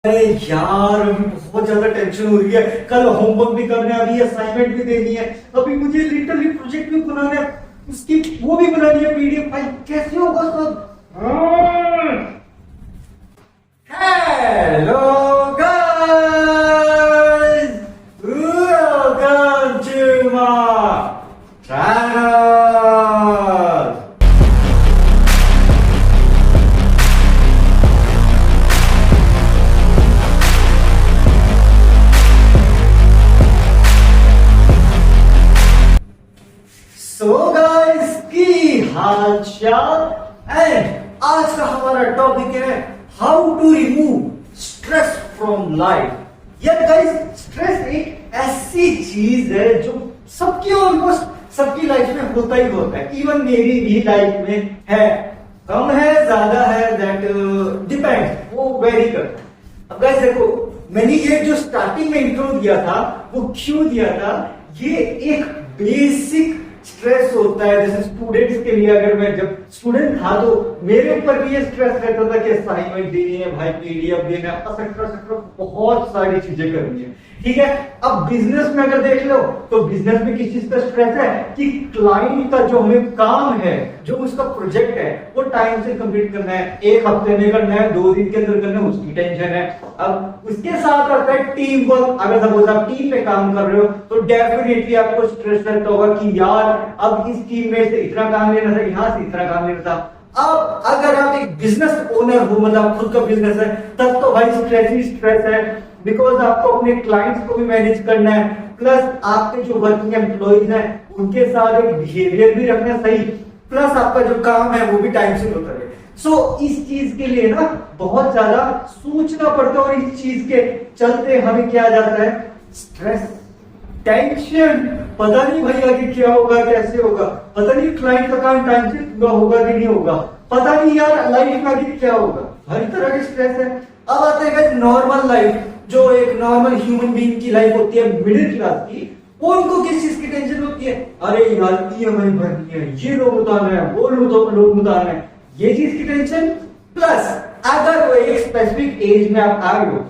अरे यार अभी बहुत ज्यादा टेंशन हो रही है। कल होमवर्क भी करना है, अभी असाइनमेंट भी देनी है, अभी मुझे लिटरली प्रोजेक्ट भी बनाना है, उसकी वो भी बनानी है पीडीएफ फाइल। कैसे होगा सब? Hello guys, welcome to my channel. So guys की हाल चाल एंड आज का हमारा टॉपिक है how to remove stress from life. यार गाइस, स्ट्रेस एक ऐसी चीज है जो सबकी ऑलमोस्ट सबकी लाइफ में होता ही होता है। इवन मेरी भी लाइफ में है, कम है ज्यादा है, दैट डिपेंड, वो वेरी करता है। अब गाइस देखो, मैंने ये जो स्टार्टिंग में इंट्रो दिया था वो क्यों दिया था? ये एक बेसिक स्ट्रेस होता है। जैसे स्टूडेंट्स के लिए, अगर मैं जब स्टूडेंट था तो मेरे ऊपर भी ये स्ट्रेस रहता था कि असाइनमेंट देनी है भाई, पीडीएफ देना है, एक्सेट्रा बहुत सारी चीजें करनी है। ठीक है, अब बिजनेस में अगर देख लो तो बिजनेस में किस चीज का स्ट्रेस है कि क्लाइंट का जो हमें काम है, जो उसका प्रोजेक्ट है, वो टाइम से कंप्लीट करना है, एक हफ्ते में करना है, 2 दिन के अंदर करना है, उसकी टेंशन है। अब उसके साथ आता है टीम वर्क। अगर सपोज आप टीम में काम कर रहे हो तो डेफिनेटली आपको स्ट्रेस रहता होगा कि यार अब इस टीम में से इतना काम लेना था, यहां से इतना काम लेना था। अब अगर आप एक बिजनेस ओनर हो, मतलब खुद का बिजनेस है, तब तो भाई स्ट्रेस ही स्ट्रेस है, बिकॉज आपको अपने क्लाइंट्स को भी मैनेज करना है, प्लस आपके जो वर्किंग एम्प्लॉइज हैं उनके साथ एक बिहेवियर भी रखना सही, प्लस आपका जो काम है वो भी टाइम से होता है। सो इस चीज के लिए ना बहुत ज्यादा सोचना पड़ता है, और इस चीज के चलते हमें क्या आ जाता है? Stress, tension. पता नहीं भाई आगे क्या होगा, कैसे होगा, पता नहीं क्लाइंट का काम टाइम से पूरा होगा कि नहीं होगा, पता नहीं यार लाइफ में आगे क्या होगा। हर तरह की स्ट्रेस है। अब आते हैं नॉर्मल लाइफ, जो एक नॉर्मल ह्यूमन बीइंग की लाइफ होती है, मिडिल क्लास की। उनको किस चीज की टेंशन होती है? अरे यार ईएमआई भरनी है, ये लोन उतारना है, वो लोन उतारना है, ये चीज की टेंशन। प्लस अगर वो एक स्पेसिफिक एज में आप आ गए हो,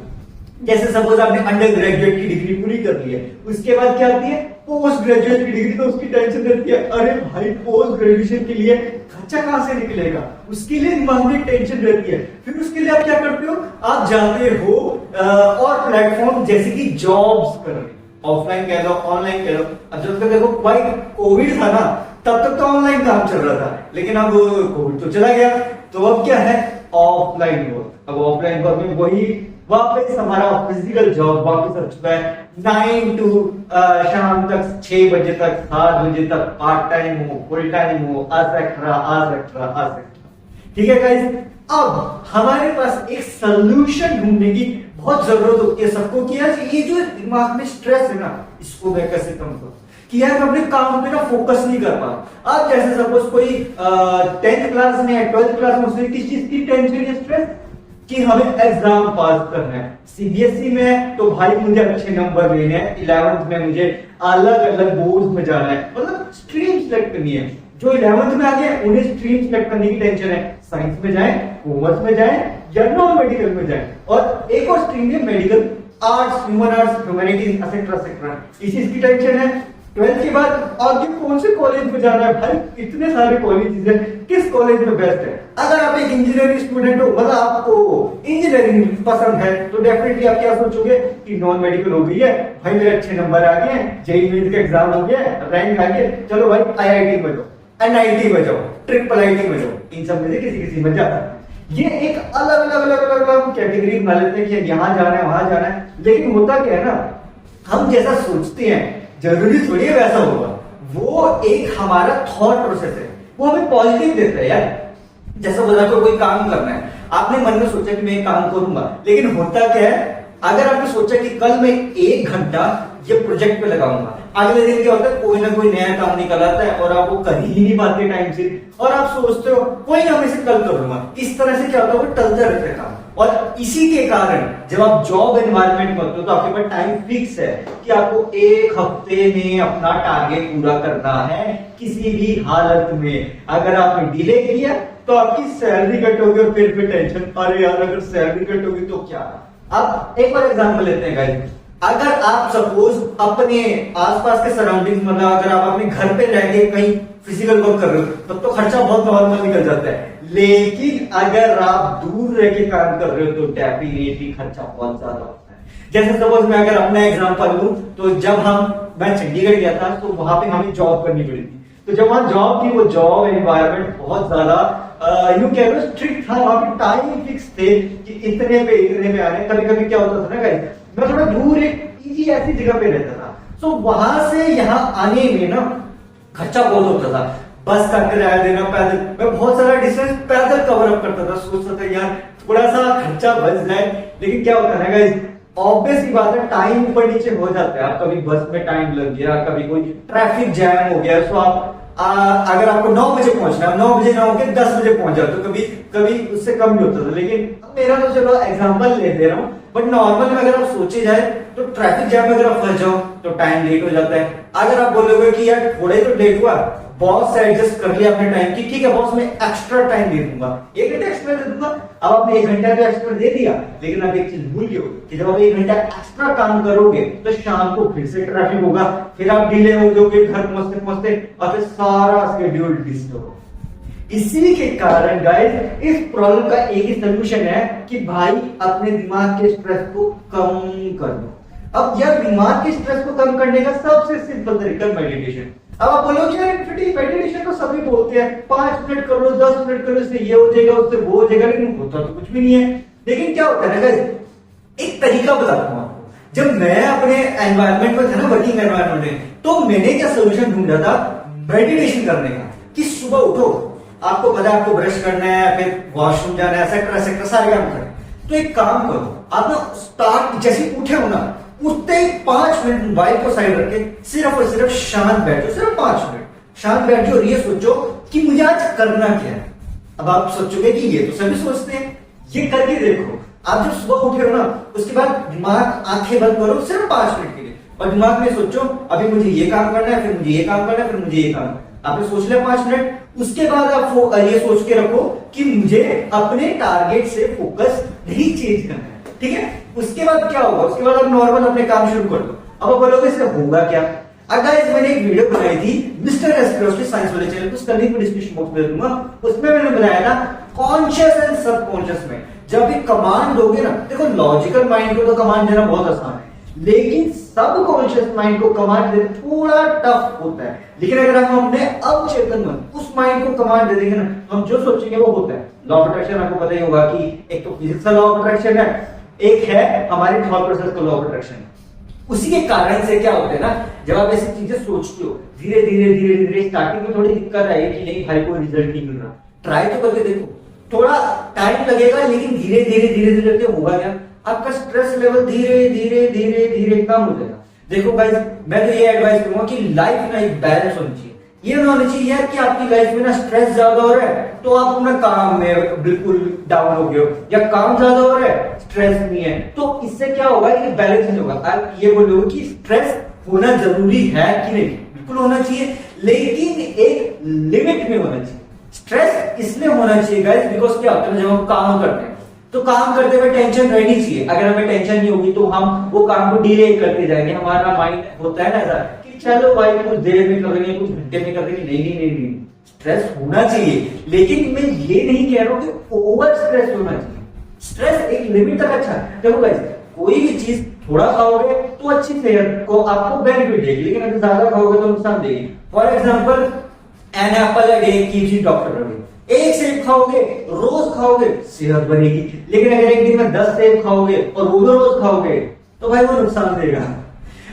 जैसे सपोज आपने अंडर ग्रेजुएट की डिग्री पूरी कर ली है, उसके बाद क्या आती है? पोस्ट ग्रेजुएट की डिग्री। तो उसकी टेंशन रहती है, अरे भाई पोस्ट ग्रेजुएशन के लिए खर्चा कहां से निकलेगा, उसके लिए दिमाग में टेंशन रहती है। फिर उसके लिए आप क्या करते हो? आप जाते हो और प्लेटफॉर्म जैसे कि जॉब्स करने, ऑफलाइन कह लो, ऑनलाइन कह लो। अब जब तक देखो भाई कोविड था ना, तब तक तो ऑनलाइन काम चल रहा था, लेकिन अब कोविड तो चला गया, तो अब क्या है? Offline work. अब ऑफलाइन वर्क में वही वापस हमारा फिजिकल जॉब वापस आ चुका है। 9 to शाम तक 6 बजे तक, 7 बजे तक, पार्ट टाइम हो, फुल टाइम हो, एक्सेट्रा। ठीक है गाइस, अब हमारे पास एक सोल्यूशन ढूंढने की बहुत जरूरत होती है सबको कि यार ये जो दिमाग में स्ट्रेस है ना, इसको मैं कैसे कम करूं कि यार मैं अपने काम पे ना फोकस नहीं कर पा। अब जैसे सपोज कोई 10th क्लास में है, 12th क्लास में, उसे किस चीज की टेंशन है? स्ट्रेस कि हमें एग्जाम पास करना है। सीबीएसई में है तो भाई मुझे अच्छे नंबर लेने हैं, 11th में मुझे अलग अलग बोर्ड में जाना है, मतलब स्ट्रीम सेलेक्ट करनी है। जो 11th में आ गए उन्हें स्ट्रीम सेलेक्ट करने की टेंशन है, साइंस में जाएं, कॉमर्स में जाएं या नॉन मेडिकल में जाएं। और एक और स्ट्रीम है medical arts, human arts, humanities, etcetera. इस चीज की टेंशन है। 12th के बाद आगे कौन से कॉलेज में जाना है? भाई इतने सारे कॉलेज हैं, किस कॉलेज में बेस्ट है? अगर आप एक इंजीनियरिंग स्टूडेंट हो, मतलब आपको इंजीनियरिंग पसंद है, तो डेफिनेटली आप क्या सोचोगे कि नॉन मेडिकल हो गई है भाई, मेरे अच्छे नंबर आ गए हैं, जेईई मेंस का एग्जाम हो गया, रैंक आ गया, चलो भाई आईआईटी में जाओ, एनआईटी में जाओ, ट्रिपल आईटी में जाओ। इन सब में से किसी में जाता है। ये एक अलग कैटेगरी बना लेते हैं कि यहाँ जाना है, वहां जाना है। लेकिन होता क्या है ना, हम जैसा सोचते हैं जरूरी थोड़ी है वैसा होगा। वो एक हमारा थॉट प्रोसेस है, वो हमें पॉजिटिव देता है यार। जैसा बोला तो कोई काम करना है, आपने मन में सोचा कि मैं ये काम करूंगा, लेकिन होता क्या है? अगर आपने सोचा कि कल मैं 1 घंटा ये प्रोजेक्ट पे लगाऊंगा, अगले दिन क्या होता है? कोई ना कोई नया काम निकल आता है और आप वो कर ही नहीं पाते टाइम से, और आप सोचते हो कोई ना मैं इसे कल करूंगा। इस तरह से क्या होता है? वो टलता रहता है काम। और इसी के कारण जब आप जॉब एनवायरनमेंट में होते हो तो आपके पास टाइम फिक्स है कि आपको 1 हफ्ते में अपना टारगेट पूरा करना है किसी भी हालत में। अगर आपने डिले किया तो आपकी सैलरी कट होगी और फिर टेंशन, अरे यार अगर सैलरी कट होगी तो क्या, अब एक और एग्जांपल लेते हैं गाइस। अगर आप सपोज अपने आसपास के सराउंडिंग, मतलब अगर आप अपने घर पे रह के कहीं फिजिकल वर्क कर रहे हो तब तो खर्चा बहुत नॉर्मल निकल जाता है, लेकिन अगर आप दूर रह के काम कर रहे हो तो डेफिनेटली खर्चा बहुत ज्यादा होता है। जैसे सपोज मैं अगर अपना एग्जांपल लूं तो जब मैं चंडीगढ़ गया था तो वहां पे हमें जॉब करनी पड़ी थी। तो जब वहां जॉब थी वो जॉब एनवायरनमेंट बहुत ज्यादा यू कह लो स्ट्रिक्ट था। वहां पे टाइम फिक्स थे कि इतने पे आने। कभी कभी क्या होता था ना गाइस, मैं थोड़ा दूर एक पीजी ऐसी जगह पे रहता था, तो वहां से यहाँ आने में ना खर्चा बहुत होता था। बस का किराया देना, पैदल मैं बहुत सारा डिस्टेंस पैदल कवर अप करता था। सोचता था यार थोड़ा सा खर्चा बच जाए, लेकिन क्या होता है ना गाइस, ऑब्वियस की बात है टाइम ऊपर नीचे हो जाता है। आप कभी बस में टाइम लग गया, कभी कोई ट्रैफिक जैम हो गया, तो आप अगर आपको 9 बजे पहुंचना है, 9 बजे ना होकर 10 बजे पहुंच जाओ, तो कभी कभी उससे कम भी होता था। लेकिन मेरा तो चलो एग्जांपल ले दे रहा हूँ, बट नॉर्मल में अगर आप सोचे जाए तो ट्रैफिक जैम में अगर आप फंस जाओ तो टाइम लेट हो जाता है। अगर आप बोलोगे कि यार थोड़े तो लेट हुआ, बॉस से एडजस्ट कर लिया अपने टाइम की, ठीक है बॉस मैं एक्स्ट्रा टाइम दे दूंगा, 1 घंटा एक्स्ट्रा दे दूंगा। अब आपने 1 घंटा तो एक्स्ट्रा दे दिया, लेकिन आप एक चीज भूल गए कि जब आप 1 घंटा एक्स्ट्रा काम करोगे तो शाम को फिर से ट्रैफिक होगा, फिर आप डिले हो जाओगे घर पहुंचते पहुंचते, और फिर सारा शेड्यूल डिस्टर्ब होगा। इसी के कारण गाइस इस प्रॉब्लम का एक ही सोल्यूशन है कि भाई अपने दिमाग के स्ट्रेस को कम कर दो। अब यार दिमाग के स्ट्रेस को कम करने का सबसे सिंपल तरीका मेडिटेशन। अब आप बोलोगे यार मेडिटेशन तो सभी बोलते हैं, 5 मिनट कर लो, 10 मिनट कर लो, इससे ये हो जाएगा, उससे वो हो जाएगा, लेकिन होता तो कुछ भी नहीं है। लेकिन क्या होता है ना गाइस, एक तरीका बताता हूं आपको। जब मैं अपने एनवायरनमेंट में था ना, वर्किंग एनवायरनमेंट में, तो मैंने क्या सोल्यूशन ढूंढा था मेडिटेशन करने का। कि सुबह उठो, आपको पता है आपको ब्रश करना है, फिर वॉशरूम जाना है, एक्सेट्रा सारे काम करें। तो एक काम करो, आप ना स्टार्ट जैसे उठे हो ना, उठते ही 5 मिनट मोबाइल को साइड रख के सिर्फ और सिर्फ शांत बैठो, सिर्फ 5 मिनट शांत बैठो और ये सोचो कि मुझे आज करना क्या है। अब आप सोचोगे कि ये तो सभी सोचते हैं, ये करके देखो। आप जब सुबह उठे हो ना, उसके बाद दिमाग आंखें बंद करो सिर्फ 5 मिनट के लिए, और दिमाग में सोचो अभी मुझे ये काम करना है, फिर मुझे ये काम करना है, फिर मुझे ये काम। आपने सोच लिया 5 मिनट, उसके बाद आप ये सोच के रखो कि मुझे अपने टारगेट से फोकस नहीं चेंज करना है, ठीक है। उसके बाद क्या होगा, उसके बाद आप नॉर्मल अपने काम शुरू कर दो। अब आप बोलोगे इससे होगा क्या। अगर मैंने एक वीडियो बनाई थी मिस्टर एस्ट्रोस के साइंस वाले चैनल, उसका लिंक मैं डिस्क्रिप्शन बॉक्स में दूंगा। उसमें मैंने बनाया था कॉन्शियस एंड सबकॉन्शियस में जब भी कमांड दोगे ना, देखो लॉजिकल माइंड को तो कमांड देना बहुत आसान है, लेकिन सबकॉन्शियस माइंड को कमांड देना थोड़ा टफ होता है। लेकिन अगर हम अपने अवचेतन मन उस माइंड को कमांड दे देंगे ना, हम जो सोचेंगे वो होता है। लॉ ऑफ अट्रैक्शन आपको पता ही होगा कि एक तो फिजिक्स का लॉ ऑफ अट्रैक्शन है, एक है हमारे थॉट प्रोसेस का लॉ ऑफ अट्रैक्शन। उसी के कारण से क्या होता है ना, जब आप ऐसी चीजें सोचते हो, धीरे धीरे धीरे धीरे स्टार्टिंग में थोड़ी दिक्कत आएगी कि नहीं भाई कोई रिजल्ट नहीं मिल रहा, ट्राई तो करके देखो, थोड़ा टाइम लगेगा, लेकिन धीरे धीरे धीरे धीरे होगा क्या, आपका स्ट्रेस लेवल धीरे धीरे धीरे धीरे कम हो जाएगा। देखो गाइस, मैं तो ये एडवाइस करूंगा कि लाइफ में एक बैलेंस होनी चाहिए। ये ना होनी चाहिए यार कि आपकी लाइफ में ना स्ट्रेस ज्यादा हो रहा है तो आप अपना काम में बिल्कुल डाउन हो गए हो, या काम ज्यादा हो रहा है स्ट्रेस नहीं है, तो इससे क्या होगा, ये बैलेंस नहीं होगा। आप ये बोलोगे कि स्ट्रेस होना जरूरी है कि नहीं, बिल्कुल होना चाहिए, लेकिन एक लिमिट में होना चाहिए। स्ट्रेस इसलिए होना चाहिए गाइस बिकॉज क्या होता है, जब हम काम करते हैं तो काम करते हुए टेंशन रहनी चाहिए। अगर हमें टेंशन नहीं होगी तो हम वो काम को डिले करते जाएंगे। हमारा माइंड होता है ना ऐसा कि चलो भाई कुछ देर में कर देंगे, कुछ घंटे में कर देंगे। नहीं, स्ट्रेस होना चाहिए, लेकिन मैं ये नहीं कह रहा हूं कि ओवर स्ट्रेस होना चाहिए। स्ट्रेस एक लिमिट तक अच्छा है। देखो गाइस, कोई भी चीज थोड़ा खाओगे तो अच्छी सेहत को आपको बेनिफिट देगी, लेकिन अगर ज्यादा खाओगे तो नुकसान देगी। For example an apple a day keeps you doctor away. एक सेब खाओगे, रोज खाओगे, सेहत बनेगी। लेकिन अगर एक दिन में 10 सेब खाओगे और वो भी रोज खाओगे तो भाई वो नुकसान देगा।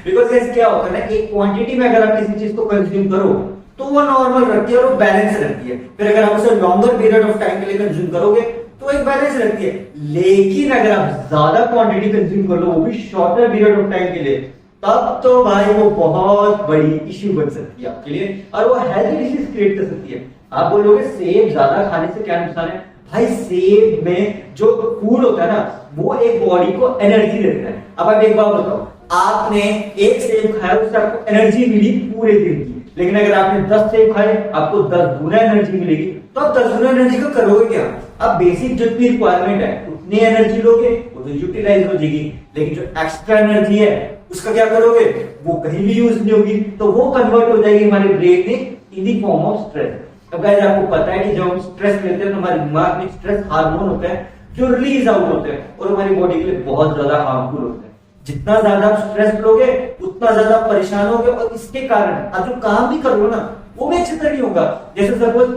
बिकॉज क्या होता है ना, एक क्वांटिटी में अगर आप किसी चीज को कंज्यूम करो तो वो नॉर्मल रहती है और वो बैलेंस रहती है। फिर अगर आप उसे लॉन्गर पीरियड ऑफ टाइम के लिए कंज्यूम करोगे तो एक बैलेंस रहती है। लेकिन अगर आप ज्यादा क्वांटिटी कंज्यूम कर लो, वो भी शॉर्टर पीरियड ऑफ टाइम के लिए, तब तो भाई वो बहुत बड़ी इश्यू बन सकती है आपके लिए, और वो हेल्थ डिसीज क्रिएट कर सकती है। आप बोलोगे सेब ज्यादा खाने से क्या नुकसान है, भाई सेब में जो फूड होता है ना, वो एक बॉडी को एनर्जी देता है। अब आप एक बात बताओ, आपने एक सेब खाया, उससे आपको एनर्जी मिली पूरे दिन की, लेकिन अगर आपने 10 सेब खाए आपको 10 गुना एनर्जी मिलेगी। तो आप 10 गुना एनर्जी को करोगे क्या, अब बेसिक जितनी रिक्वायरमेंट है उतनी एनर्जी लोगे, तो यूटिलाइज हो जाएगी, लेकिन जो एक्स्ट्रा एनर्जी है उसका क्या करोगे, वो कहीं भी यूज नहीं होगी, तो वो कन्वर्ट हो जाएगी हमारे ब्रेन में इन दी फॉर्म ऑफ स्ट्रेस। अब गाइस आपको पता है कि जब हम स्ट्रेस लेते हैं तो हमारे दिमाग में स्ट्रेस हार्मोन होते हैं जो रिलीज आउट होते हैं और हमारी बॉडी के लिए बहुत ज्यादा हार्मफुल होते हैं। जितना ज्यादा आप स्ट्रेस लोगे उतना ज्यादा परेशान होगे और इसके कारण आप जो काम भी करोगे ना वो भी अच्छे तरह नहीं होगा। जैसे सपोज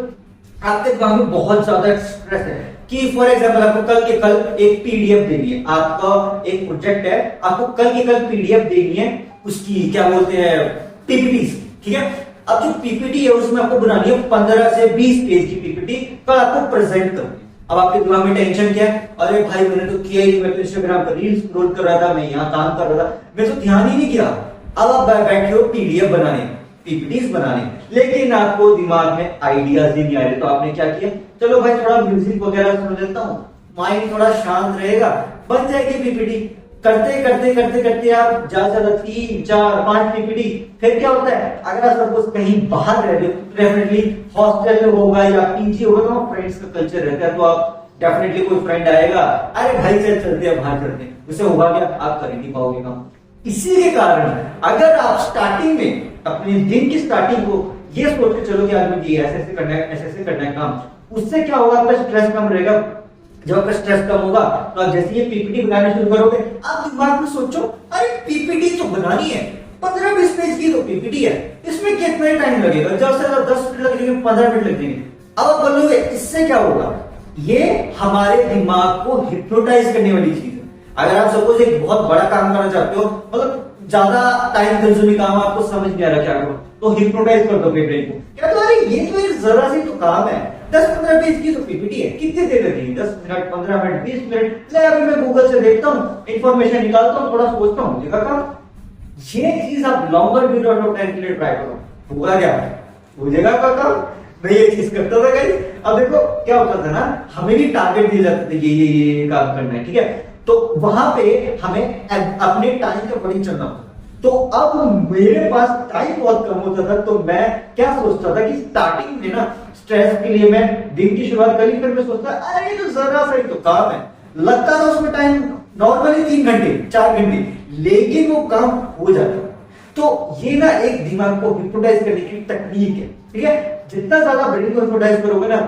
आपके दिमाग में बहुत ज्यादा स्ट्रेस है कि फॉर एग्जाम्पल आपको कल के कल एक पीडीएफ देनी है, आपका एक प्रोजेक्ट है, आपको कल के कल पीडीएफ देनी है उसकी क्या बोलते हैं पीपीटी, ठीक है। अब जो पीपीटी है उसमें आपको बनानी है 15 से 20 पेज की पीपीटी, कल आपको प्रेजेंट करनी है। अब आपके दिमाग में टेंशन क्या है, अरे भाई मैंने तो किया ही, मैं तो इंस्टाग्राम पर रील स्क्रॉल कर रहा था, मैं यहाँ काम कर रहा था, मैं तो ध्यान ही नहीं किया। अब आप बैठे हो पीडीएफ बनाने, पीपीटीज बनाने, लेकिन आपको दिमाग में आइडियाज ही नहीं आ रहे, तो आपने क्या किया, चलो भाई थोड़ा म्यूजिक वगैरह सुन लेता हूँ, माइंड थोड़ा शांत रहेगा, बन जाएगी पीपीटी। करते करते करते करते आप ज्यादा 3, 4, 5 पीपीटी, फिर क्या होता है, अगर आप सपोज कहीं बाहर रहते हो, डेफिनेटली हॉस्टल में होगा या पीजी होगा, तो फ्रेंड्स का कल्चर रहता है, तो आप डेफिनेटली कोई फ्रेंड आएगा, अरे भाई चलते हैं बाहर चलते हैं, उससे होगा क्या, आप कर ही नहीं पाओगे काम। इसी के कारण अगर आप स्टार्टिंग में अपने दिन की स्टार्टिंग को ये सोच के चलो कि आज मुझे ऐसे ऐसे करना है, ऐसे ऐसे करना है काम, उससे क्या होगा, आपका स्ट्रेस कम रहेगा। जब आपका स्ट्रेस कम होगा तो आप जैसे ये पीपीटी बनाना शुरू करोगे, आप दिमाग में सोचो अरे पीपीटी तो बनानी है, 15-20 पेज की तो पीपीटी है, इसमें कितना टाइम लगेगा, ज्यादा से ज्यादा 10 मिनट लगेंगे, 15 मिनट लगेंगे। अब आप बोलोगे इससे क्या होगा, ये हमारे दिमाग को हिप्नोटाइज करने वाली चीज है। अगर आप सपोज एक बहुत बड़ा काम करना चाहते हो, मतलब ज्यादा टाइम कंज्यूमिंग काम, आपको समझ नहीं आ रहा क्या करो, तो हिप्नोटाइज कर दो ब्रेन को, क्या तो अरे ये तो एक जरा सी तो काम है, 10-15 पेज की तो पीपीटी है, कितनी देर लगेगी, 10 मिनट, 15 मिनट, 20 मिनट, ले अभी मैं गूगल से देखता हूँ, इंफॉर्मेशन निकालता हूँ, थोड़ा सोचता हूँ, मुझे काम। ये चीज आप लॉन्गर पीरियड ऑफ टाइम के लिए ट्राई करो, होगा क्या, हो जाएगा आपका काम। मैं ये चीज करता था गाइस। अब देखो क्या होता था ना, हमें भी टारगेट दिए जाते थे, ये काम करना है, ठीक है, तो वहां पे हमें अपने टाइम के अकॉर्डिंग चलना होता। तो अब मेरे पास टाइम बहुत कम होता था, तो मैं क्या सोचता था कि स्टार्टिंग में ना स्ट्रेस के लिए मैं दिन की शुरुआत करी, फिर मैं सोचता अरे ये तो जरा सा ही तो काम है, लगता था उसमें टाइम नॉर्मली 3 घंटे 4 घंटे, लेकिन वो काम हो जाता। तो ये ना एक दिमाग को हिप्नोटाइज करने की टेक्निक है, ठीक है। जितना ज्यादा ब्रेन को हिप्नोटाइज करोगे ना,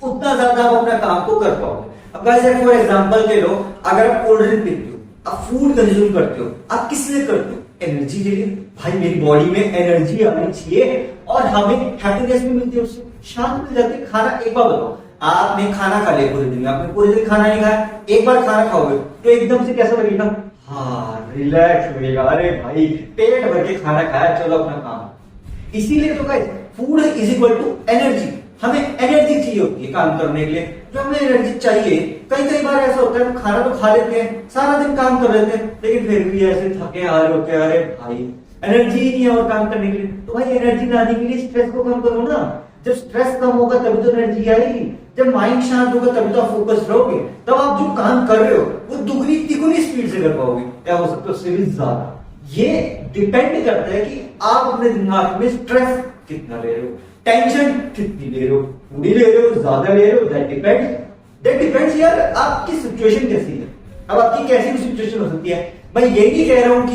उतना ज्यादा आप अपना काम को कर पाओगे। अब गाइस फॉर एग्जांपल ले लो, अगर आप कोल्ड ड्रिंक पीते हो, आप फूड कंज्यूम करते हो, आप किस लिए करते हो, एनर्जी के लिए। भाई मेरी बॉडी में एनर्जी आनी चाहिए और हमें हैप्पीनेस भी मिलती है, उससे शांति मिल जाती है। खाना, एक बार बताओ, आपने खाना खा लिया पूरे दिन, आपने पूरे दिन खाना नहीं खाया, एक बार खाना खाओगे तो एकदम से कैसा लगेगा, हाँ रिलैक्स लगेगा, अरे भाई पेट भर के खाना खाया, चलो अपना काम। इसीलिए तो guys food is equal to energy, हमें एनर्जी चाहिए होती है काम करने के लिए। जो हमें एनर्जी चाहिए, कई बार ऐसा होता है खाना तो खा लेते हैं, सारा दिन काम कर लेते हैं, लेकिन फिर भी ऐसे थके हारे होते हैं, अरे भाई एनर्जी ही नहीं है और काम करने के लिए। तो भाई एनर्जी लाने के लिए स्ट्रेस को कम करो ना। जब स्ट्रेस कम होगा तभी तो एनर्जी आएगी, जब माइंड शांत होगा तभी तो आप फोकस रहोगे, तब आप जो काम कर रहे हो वो दुगनी तिगुनी स्पीड से कर पाओगे, या हो सकता है उससे भी ज्यादा। ये डिपेंड करता है कि आप अपने दिमाग में स्ट्रेस कितना ले रहे हो, टेंशन कितनी ले रहे हो, पूरी ले रहे हो, ज्यादा ले रहे हो, दैट डिपेंड्स यार आपकी सिचुएशन कैसी है। अब आपकी कैसी भी सिचुएशन हो सकती है। मैं ये नहीं कह रहा हूं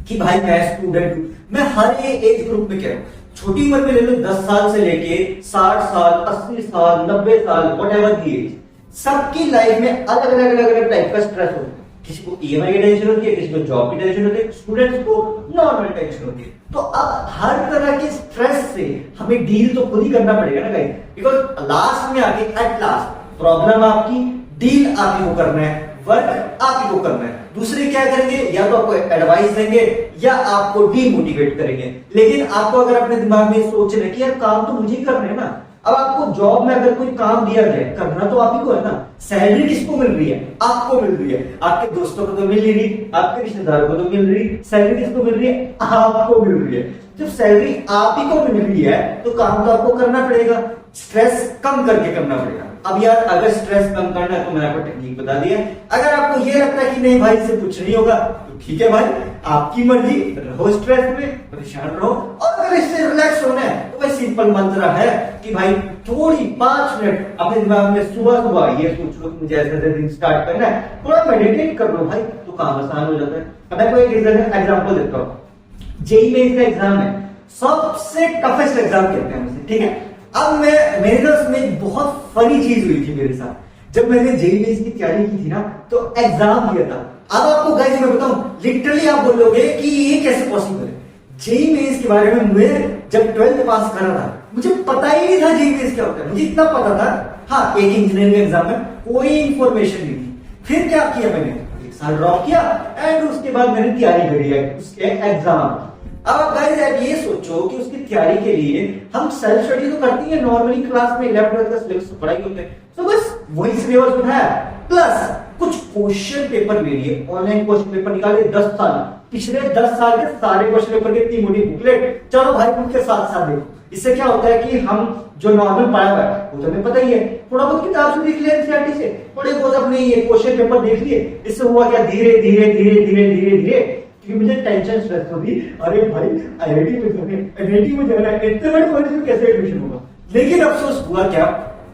कि भाई मैं स्टूडेंट हूं, मैं हर एज ग्रुप में कह रहा हूं। छोटी उम्र में ले लो, 10 साल से लेके 60 साल, 80 साल, 90 साल, व्हाटएवर दी एज, सबकी लाइफ में अलग अलग टाइप का स्ट्रेस होता है। किसी को ईएमआई की टेंशन होती है, किसी को जॉब की टेंशन होती है, स्टूडेंट्स को नॉर्मल टेंशन होती है। तो अब हर तरह के स्ट्रेस से हमें डील तो खुद ही करना पड़ेगा ना गाइस, बिकॉज लास्ट में आके एट लास्ट प्रॉब्लम आपकी, डील आप ही को करना है, वर्क आप ही को करना है। दूसरे क्या करेंगे, या तो आपको एडवाइस देंगे या आपको डीमोटिवेट करेंगे। लेकिन आपको अगर अपने दिमाग में सोचना है कि यार काम तो मुझे ही करना है ना। अब आपको जॉब में अगर कोई काम दिया जाए, करना तो आप ही को है ना। सैलरी किसको मिल रही है, आपको मिल रही है। आपके दोस्तों को तो मिल ही रही, आपके रिश्तेदारों को तो मिल रही, सैलरी किसको मिल रही है, आपको मिल रही है। जब सैलरी आप ही को मिल रही है तो काम तो आपको करना पड़ेगा, स्ट्रेस कम करके करना पड़ेगा। अब यार अगर स्ट्रेस कम करना है तो मैंने आपको टेक्निक बता दिया। अगर आपको ये लगता है कि नहीं भाई इससे कुछ नहीं होगा तो ठीक है भाई, आपकी मर्जी, रहो स्ट्रेस में, परेशान रहो। और अगर इससे रिलैक्स होना है तो भाई सिंपल मंत्र है कि भाई थोड़ी 5 मिनट अपने दिमाग में सुबह सुबह ये सोच लो कि मुझे ऐसे दिन स्टार्ट करना है, थोड़ा मेडिटेट कर लो भाई, तो काम आसान हो जाता है। अब मैं कोई एक एग्जांपल देता हूँ। जेईई मेंस का एग्जाम है, सबसे टफेस्ट एग्जाम कहते हैं मुझे, ठीक है। अब मेरे ना उसमें बहुत फनी चीज हुई थी मेरे साथ। जब मैंने जेईई मेंस की तैयारी की थी ना तो एग्जाम दिया था। अब आपको गाइस मैं बताऊं, लिटरली आप बोलोगे कि ये कैसे पॉसिबल है। जेईई मेंस के बारे में मुझे जब 12th पास करा था मुझे पता ही नहीं था जेईई मेंस क्या होता है। मुझे इतना पता था, हाँ एक इंजीनियरिंग एग्जाम में कोई इंफॉर्मेशन नहीं थी। फिर क्या किया मैंने, एक साल ड्रॉप किया एंड उसके बाद मैंने तैयारी करी है उसके एग्जाम। अब गाइस आप ये सोचो कि उसकी तैयारी के लिए हम सेल्फ स्टडी तो करती है नॉर्मली, क्लास में 11th का सिलेबस पढ़ाई होते हैं, तो बस वही सिलेबस उठाया, प्लस कुछ क्वेश्चन पेपर ले लिए, ऑनलाइन क्वेश्चन पेपर निकाले 10 साल, पिछले 10 साल के सारे क्वेश्चन पेपर की इतनी मोटी बुकलेट, चलो भाई उनके साथ साथ देखो। इससे क्या होता है कि हम जो नॉर्मल पढ़ा हुआ है वो तो हमें पता ही है, थोड़ा बहुत किताब से देख लिया एनसीईआरटी से, थोड़े बहुत अपने ये क्वेश्चन पेपर देख लिए। इससे हुआ क्या, धीरे धीरे धीरे धीरे धीरे धीरे क्योंकि मुझे टेंशन स्ट्रेस होती, अरे भाई आईआईटी में जाना है, एनआईटी में जाना है, इतने बड़े कॉलेज में कैसे एडमिशन होगा। लेकिन अफसोस हुआ क्या,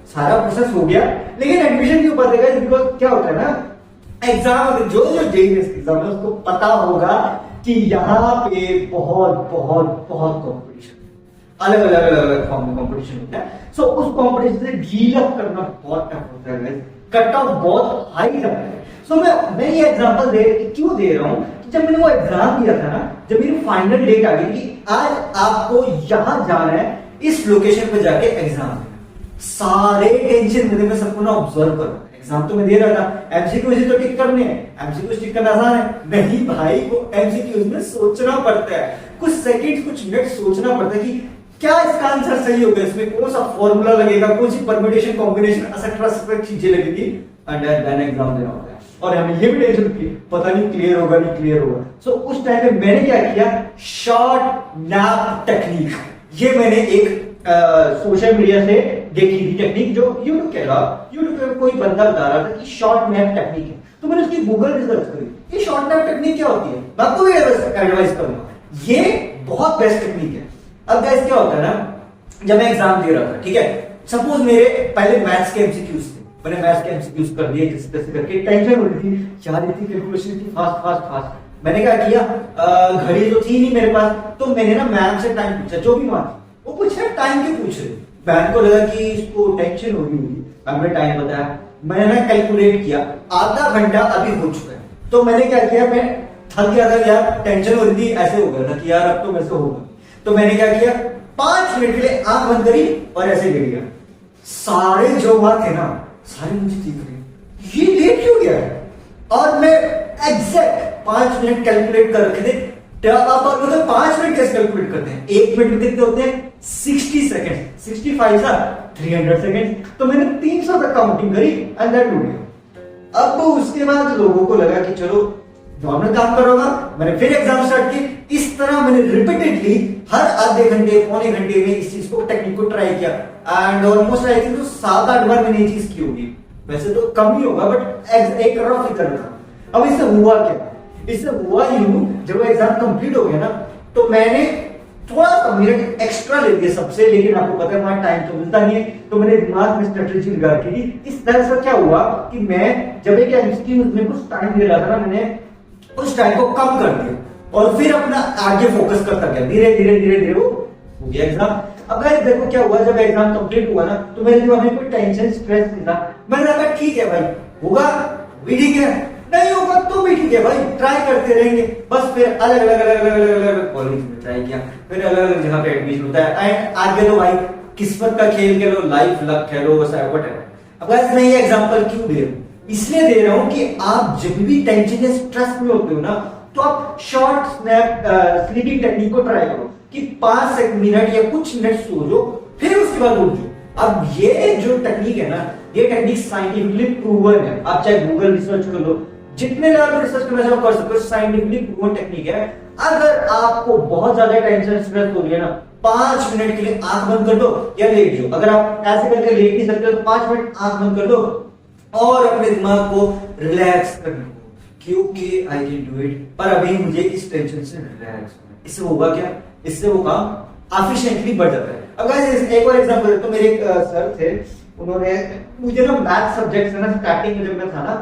सारा प्रोसेस हो गया लेकिन एडमिशन क्यों पड़ेगा, बिकॉज क्या होता है ना एग्जाम, जो जेईई एग्जाम है उसको पता होगा कि यहाँ पे बहुत बहुत बहुत कॉम्पिटिशन, अलग अलग अलग अलग फॉर्म में कॉम्पिटिशन होता है। सो उस कॉम्पिटिशन से डील अप करना बहुत टफ होता है, कट ऑफ बहुत हाई जाता है। सो मैं ये एग्जांपल क्यों दे रहा हूं, जब मैंने वो एग्जाम दिया था ना, जब मेरी फाइनल डेट आ गई कि आज आपको यहां जाना है, इस लोकेशन पे जाके एग्जाम देना, सारे टेंशन मेरे में सबको ना ऑब्जर्व करो। एग्जाम तो मैं दे रहा था, एमसीक्यूज तो टिक करने हैं, एमसीक्यूज टिक करना आसान है नहीं भाई, वो एमसीक्यूज में सोचना पड़ता है, कुछ सेकंड कुछ मिनट सोचना पड़ता है कि क्या इसका आंसर सही होगा, इसमें कौन सा फॉर्मूला लगेगा, कौन सी परम्यूटेशन कॉम्बिनेशन एक्सेट्रा चीजें लगेगी, एंड देन एग्जाम देना होता है। और हमें ये भी टेंशन थी पता नहीं क्लियर होगा नहीं क्लियर होगा। सो उस टाइम पे मैंने क्या किया, शॉर्ट नैप टेक्निक, ये मैंने एक सोशल मीडिया से देखी थी टेक्निक, जो यूट्यूब पे कोई बंदा बता रहा था कि शॉर्ट नैप टेक्निक है, तो मैंने उसकी गूगल रिसर्च करी, ये शॉर्ट नैप टेक्निक क्या होती है, मैं आपको भी एडवाइस करूंगा, ये बहुत बेस्ट टेक्निक है। अब गाइस क्या होता है ना, जब मैं एग्जाम दे रहा था, ठीक है, सपोज मेरे पहले मैथ्स के एमसीक्यूज थे, मैंने मैथ्स के एमसीक्यूज कर दिए, जिस तरह से करके टेंशन हो रही थी, यार इतनी कैलकुलेशन थी, फास्ट फास्ट फास्ट। मैंने क्या किया, घड़ी तो थी नहीं मेरे पास, तो मैंने ना मैम से टाइम पूछा, जो भी मार्क्स वो पूछ रहे टाइम क्यों पूछ रहे, मैम को लगा कि इसको टेंशन हो रही होगी, मैम ने टाइम बताया, मैंने ना कैलकुलेट किया, आधा घंटा अभी हो चुका है। तो मैंने क्या किया, मैं थक गया था यार, टेंशन हो रही थी, ऐसे हो गया था कि यार अब तो मेरे से होगा, तो मैंने क्या किया, 5 मिनट के लिए आंख बंद करी और ऐसे गिर गया, सारे जो वहां थे ना सारे मुझे दिख रहे, ये लेट क्यों गया है, और मैं एग्जैक्ट 5 मिनट कैलकुलेट कर रखे थे। आप 5 मिनट कैसे कैलकुलेट करते हैं, 1 मिनट में कितने होते हैं, 60 सेकेंड, 65 था 300 सेकेंड, तो मैंने 300 तक काउंटिंग करी एंड दैट हो गया। अब उसके बाद लोगों को लगा कि चलो नॉर्मल काम करोगा, मैंने फिर एग्जाम स्टार्ट की, इस तरह मैंने रिपीटेडली हर आधे घंटे पौने घंटे में इस चीज को टेक्निक को ट्राई किया, एंड ऑलमोस्ट आई थिंक 7-8 बार मैंने ये चीज की होगी, वैसे तो कम ही होगा बट एक रफ फिगर था। अब इससे हुआ क्या, इससे हुआ यूं, जब एग्जाम कंप्लीट हो गया ना, तो मैंने थोड़ा सा मिनट एक्स्ट्रा ले दिया सबसे, लेकिन आपको पता है वहां टाइम तो मिलता नहीं है, तो मैंने दिमाग में स्ट्रेटेजी लगा रखी थी। इस तरह से क्या हुआ कि मैं जब एक एमसीक्यू में कुछ टाइम दे रहा था ना, मैंने उस टाइम को कम कर दिया और फिर अपना आगे फोकस करता गया, धीरे धीरे धीरे धीरे वो हो गया एग्जाम। अब गाइस देखो क्या हुआ, जब एग्जाम कंप्लीट हुआ ना, तो मेरे दिमाग में कोई टेंशन स्ट्रेस नहीं था, मैंने कहा ठीक है भाई, होगा भी ठीक है, नहीं होगा तो भी ठीक है भाई, ट्राई करते रहेंगे। बस फिर अलग अलग अलग अलग अलग अलग कॉलेज में ट्राई किया, फिर अलग अलग जगह पे एडमिशन होता है, एंड आगे तो भाई किस्मत का खेल कह लो, लाइफ लक कह लो, व्हाटएवर। अब गाइस मैं ये एग्जांपल क्यों दे रहा हूं, इसलिए दे रहा हूं कि आप जब भी टेंशन या स्ट्रेस में होते हो ना, तो आप शॉर्ट स्नैप स्लीपिंग टेक्निक को ट्राई करो कि 5 मिनट या कुछ मिनट सो जाओ, फिर उसके बाद उठ जाओ। अब ये जो टेक्निक है ना, ये टेक्निक साइंटिफिकली प्रूवन है, आप चाहे गूगल रिसर्च कर लो, जितने लेवल रिसर्च करना चाहो कर सकते हो, साइंटिफिकली प्रूवन टेक्निक है। अगर आपको बहुत ज्यादा टेंशन स्ट्रेस हो रही है ना, 5 मिनट के लिए आंख बंद कर दो या लेट जाओ। अगर आप ऐसे करके लेट नहीं सकते तो 5 मिनट आंख बंद कर दो और अपने दिमाग को रिलैक्स करने को, क्योंकि आई कैन डू इट, पर अभी मुझे इस टेंशन से रिलैक्स होना। इससे होगा क्या, इससे वो काम एफिशिएंटली बढ़ जाता है। अब गाइस एक और एग्जांपल, तो मेरे एक सर थे, उन्होंने मुझे ना मैथ सब्जेक्ट से ना स्टार्टिंग में जब मैं था ना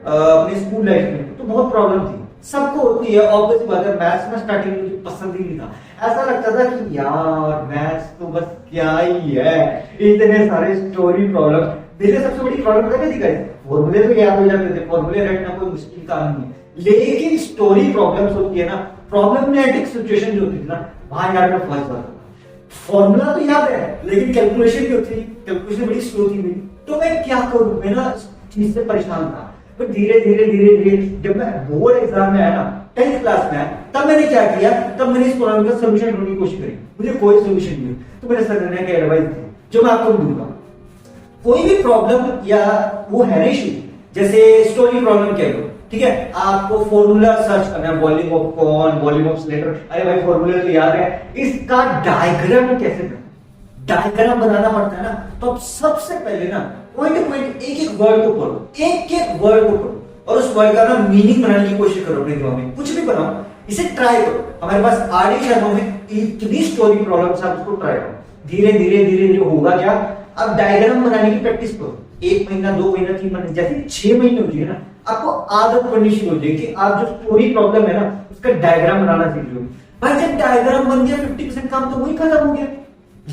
अपने स्कूल लाइफ में, तो बहुत प्रॉब्लम थी, सबको होती है ऑब्वियस बात है। मैथ्स में स्टार्टिंग में मुझे पसंद ही नहीं था, ऐसा लगता था कि यार मैथ्स तो बस क्या ही है, इतने सारे स्टोरी प्रॉब्लम। मेरे सबसे बड़ी प्रॉब्लम क्या थी गाइस, फॉर्मूले तो याद हो जाते थे, फॉर्मूले रटना कोई मुश्किल काम नहीं है, लेकिन स्टोरी प्रॉब्लम्स होती है ना, प्रॉब्लमेटिक सिचुएशन जो होती है ना, वहां यार मैं फंस जाता था। फॉर्मूला तो याद है लेकिन कैलकुलेशन भी होती, कैलकुलेशन बड़ी स्लो थी मेरी, तो मैं क्या करूं, मैं ना चीज से परेशान था। तो धीरे धीरे जब मैं बोर्ड एग्जाम में आया ना, 10th क्लास में आया, तब मैंने क्या किया, तब मैंने इस प्रॉब्लम का सोल्यूशन ढूंढने की कोशिश करी, मुझे कोई सोल्यूशन नहीं, तो मेरे सर ने क्या एडवाइस दी जो मैं आपको दूंगा। कोई भी प्रॉब्लम या वो है ना इशू, जैसे स्टोरी प्रॉब्लम कह लो, ठीक है, आपको फॉर्मूला सर्च करना है, volume of cone, volume of cylinder, अरे भाई फॉर्मूला तो याद है, इसका डायग्राम कैसे करना, डायग्राम बनाना पड़ता है ना। तो अब सबसे पहले ना पॉइंट टू पॉइंट एक एक वर्ड को पढ़ो, एक एक वर्ड को पढ़ो और उस वर्ड का ना मीनिंग बनाने की कोशिश करो अपने दिमाग में, कुछ भी बनाओ, इसे ट्राई करो। हमारे पास आरडी शर्मा में इतनी स्टोरी प्रॉब्लम्स है, उसको ट्राई करो, धीरे धीरे होगा क्या, अब डायग्राम बनाने की प्रैक्टिस करो, 1 महीना 2 महीना 3 महीने, जैसे 6 महीने होती है ना, आपको आदत पड़नी शुरू हो जाएगी कि आप जो स्टोरी प्रॉब्लम है ना उसका डायग्राम बनाना सीख लो। भाई जब डायग्राम बन गया 50% काम तो वही खत्म हो गया।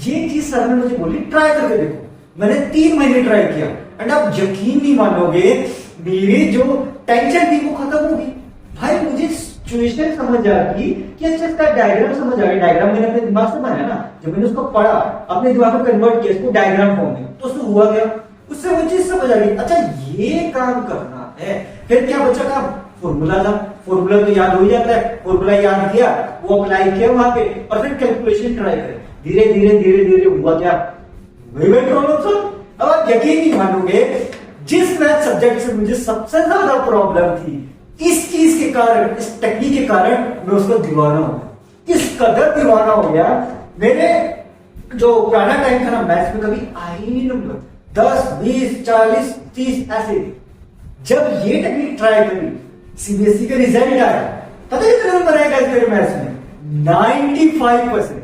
ये चीज सर ने मुझे बोली ट्राई करके देखो, मैंने 3 महीने ट्राई किया एंड आप यकीन नहीं मानोगे, मेरी जो टेंशन थी वो खत्म हो गई। भाई मुझे सिचुएशन समझ आ गई कि अच्छा इसका डायग्राम समझ आ गया, डायग्राम मैंने अपने दिमाग से बनाया ना, जब मैंने उसको पढ़ा अपने दिमाग में कन्वर्ट किया इसको डायग्राम फॉर्म में, तो उससे हुआ क्या, उससे वो चीज समझ आ गई, अच्छा ये काम करना है। फिर क्या बचा काम, फॉर्मूला था, फॉर्मूला तो याद हो जाता है, फॉर्मूला याद किया, वो अप्लाई किया वहां पे और फिर कैलकुलेशन ट्राई करें, धीरे धीरे हुआ क्या, वही प्रॉब्लम सॉल्व। अब आप यकीन नहीं मानोगे, जिस मैथ सब्जेक्ट से मुझे सबसे ज्यादा प्रॉब्लम थी, इस चीज के कारण, इस टेक्निक के कारण मैं उसको दीवाना हो गया, इस कदर दीवाना हो गया। मेरे जो पुराना टाइम था ना मैथ्स में कभी आ ही नहीं नंबर 10 20 40 30 ऐसे, जब ये टेक्निक ट्राई करी, सीबीएसई का रिजल्ट आया, पता है कितना नंबर आएगा मेरे मैथ्स में, 95%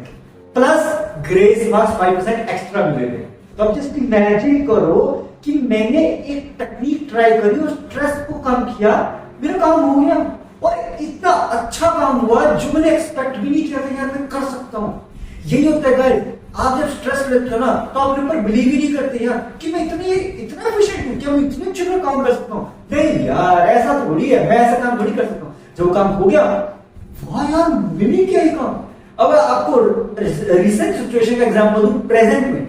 प्लस ग्रेस मार्क्स 5% एक्स्ट्रा मिले थे। तो अब जस्ट इमेजिन करो कि मैंने एक टेक्निक ट्राई करी और स्ट्रेस को कम किया, मेरा काम हो गया और इतना अच्छा काम हुआ जो मैंने एक्सपेक्ट भी नहीं किया था यार मैं कर सकता हूं। यही होता है गाइस, आप जब स्ट्रेस लेते हो ना तो आप अपने ऊपर बिलीव ही नहीं करते यार कि मैं इतना एफिशिएंट हूं, क्या मैं इतने अच्छे में काम कर सकता हूं। नहीं यार ऐसा थोड़ी है, मैं ऐसा काम थोड़ी कर सकता हूं, जो काम हो गया वाह यार मैंने किया ही काम। अब आपको रिसेंट सिचुएशन का एग्जांपल दूं प्रेजेंट में,